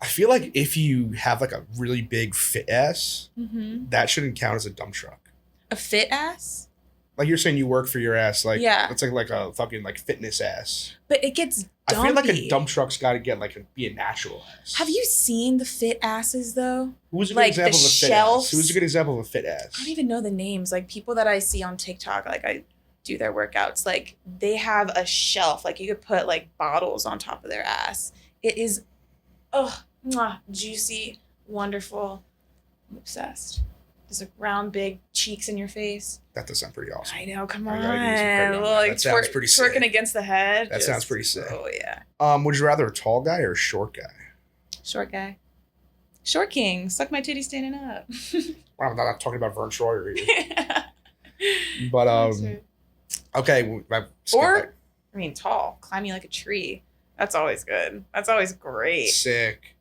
S1: I feel like if you have like a really big fit ass, that shouldn't count as a dump truck.
S2: A fit ass?
S1: Like you're saying you work for your ass. Like,
S2: yeah.
S1: It's like a fucking like fitness ass.
S2: But it gets dumpy.
S1: I feel like a dump truck's got to be a natural ass.
S2: Have you seen the fit asses though?
S1: Who's a good example of a fit ass? Who's a good example of a fit ass?
S2: I don't even know the names. Like people that I see on TikTok, like I do their workouts, like they have a shelf. Like you could put like bottles on top of their ass. It is, juicy, wonderful. I'm obsessed. There's like round, big cheeks in your face.
S1: That does sound pretty awesome.
S2: I know. Come on.
S1: Well, like that sounds pretty sick.
S2: Twerking against the head.
S1: That sounds pretty sick.
S2: Oh yeah.
S1: Would you rather a tall guy or a short guy?
S2: Short guy. Short king. Suck my titty standing up.
S1: Well, I'm not talking about Vern Troyer either. But okay.
S2: I mean, tall. Climb you like a tree. That's always good. That's always great.
S1: Sick.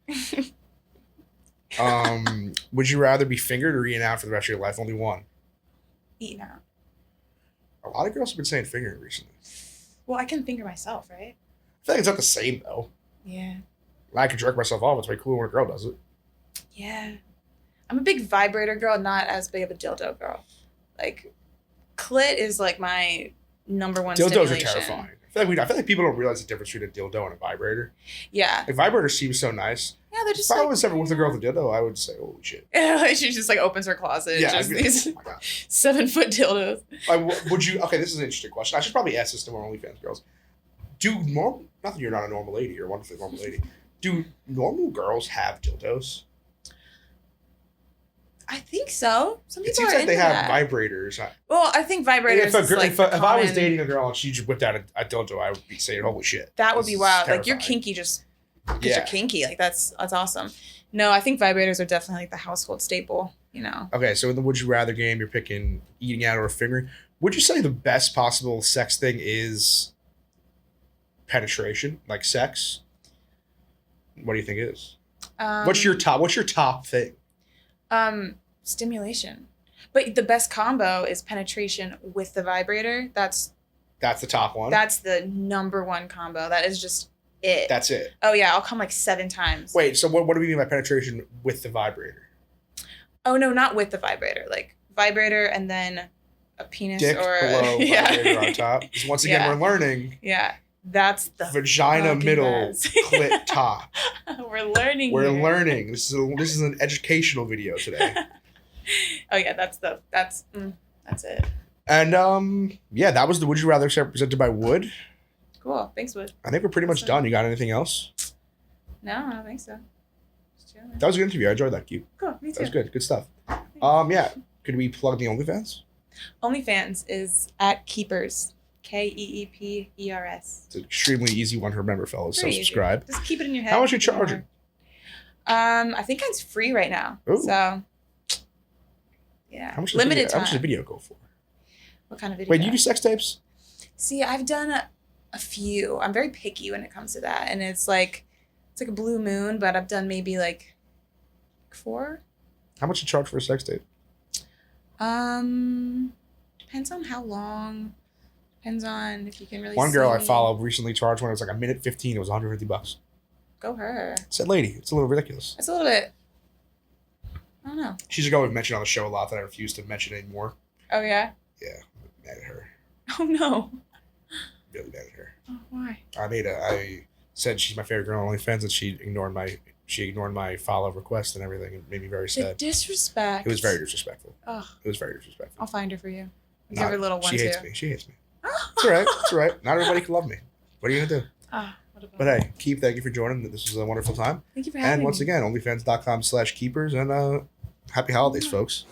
S1: Would you rather be fingered or eaten out for the rest of your life? Only one.
S2: Eaten out.
S1: A lot of girls have been saying fingering recently.
S2: Well, I can finger myself, right?
S1: I feel like it's not the same though.
S2: Yeah.
S1: I can jerk myself off. It's way cooler when a girl does it.
S2: Yeah. I'm a big vibrator girl, not as big of a dildo girl. Like, clit is like my number one
S1: dildos
S2: stimulation.
S1: Are terrifying. I feel like people don't realize the difference between a dildo and a vibrator.
S2: Yeah.
S1: A vibrator seems so nice.
S2: Yeah, they're just
S1: if I was ever with a girl with a dildo, I would say, holy shit.
S2: She just like opens her closet.
S1: Yeah,
S2: just these
S1: oh my God.
S2: 7-foot dildos.
S1: Okay, this is an interesting question. I should probably ask this to more OnlyFans girls. Not that you're not a normal lady, you're a wonderfully normal lady. Do normal girls have dildos?
S2: I think so. Some people
S1: it seems like they have vibrators.
S2: Well, I think vibrators.
S1: If I was dating a girl and she just whipped out a dildo, I would be saying, "Holy shit!"
S2: That would be wild. Like you're kinky, just because you're kinky. Like that's awesome. No, I think vibrators are definitely like the household staple. You know.
S1: Okay, so in the Would You Rather game, you're picking eating out or fingering. Would you say the best possible sex thing is penetration, like sex? What do you think it is? What's your top thing?
S2: Stimulation. But the best combo is penetration with the vibrator. That's
S1: the top one.
S2: That's the number one combo. That is just it.
S1: That's it.
S2: Oh yeah, I'll come like 7 times.
S1: Wait, so what do we mean by penetration with the vibrator?
S2: Oh no, not with the vibrator. Like vibrator and then a penis
S1: dick
S2: or
S1: below, vibrator on top. Once again, we're learning.
S2: Yeah. That's the
S1: vagina middle, clit top.
S2: We're learning.
S1: We're learning. This is an educational video today.
S2: Oh yeah, that's it.
S1: And yeah, that was the Would You Rather segment presented by Wood.
S2: Cool. Thanks, Wood.
S1: I think we're pretty much done. You got anything else?
S2: No, I don't think so. Just chilling.
S1: That was a good interview. I enjoyed that. Cute.
S2: Cool. Me too.
S1: That was good. Good stuff. Yeah. Could we plug the OnlyFans?
S2: OnlyFans is at Keepers. KEEPERS.
S1: It's an extremely easy one to remember, fellas. So
S2: Pretty easy.
S1: subscribe.
S2: Just keep it in your head.
S1: How much are you charging?
S2: I think it's free right now.
S1: Ooh.
S2: So yeah.
S1: How much
S2: Limited time.
S1: How much does the video go for?
S2: What kind of video?
S1: Wait, you do sex tapes?
S2: See, I've done a few. I'm very picky when it comes to that, and it's like a blue moon, but I've done maybe like 4.
S1: How much you charge for a sex tape?
S2: Depends on how long. Depends on if you can really.
S1: One girl I
S2: see.
S1: follow recently charged when it was like a minute 15. It was $150.
S2: Go her.
S1: Said lady, it's a little ridiculous.
S2: It's a little bit. I don't know.
S1: She's a girl we've mentioned on the show a lot that I refuse to mention anymore.
S2: Oh yeah.
S1: Yeah, I'm mad at her.
S2: Oh no.
S1: Really mad at her.
S2: Oh why?
S1: I said she's my favorite girl on OnlyFans, and she ignored my follow request and everything. It made me very
S2: The
S1: sad.
S2: disrespect.
S1: It was very disrespectful.
S2: Ugh.
S1: It was very disrespectful.
S2: I'll find her for you. Give
S1: Not-
S2: her a little one
S1: she
S2: too.
S1: hates me. She hates me. It's all right. It's all right. Not everybody can love me. What are you gonna do?
S2: What about
S1: But hey, Keep, thank you for joining. This was a wonderful time.
S2: Thank you for having
S1: And
S2: me.
S1: once again, OnlyFans.com/keepers, and happy holidays, folks.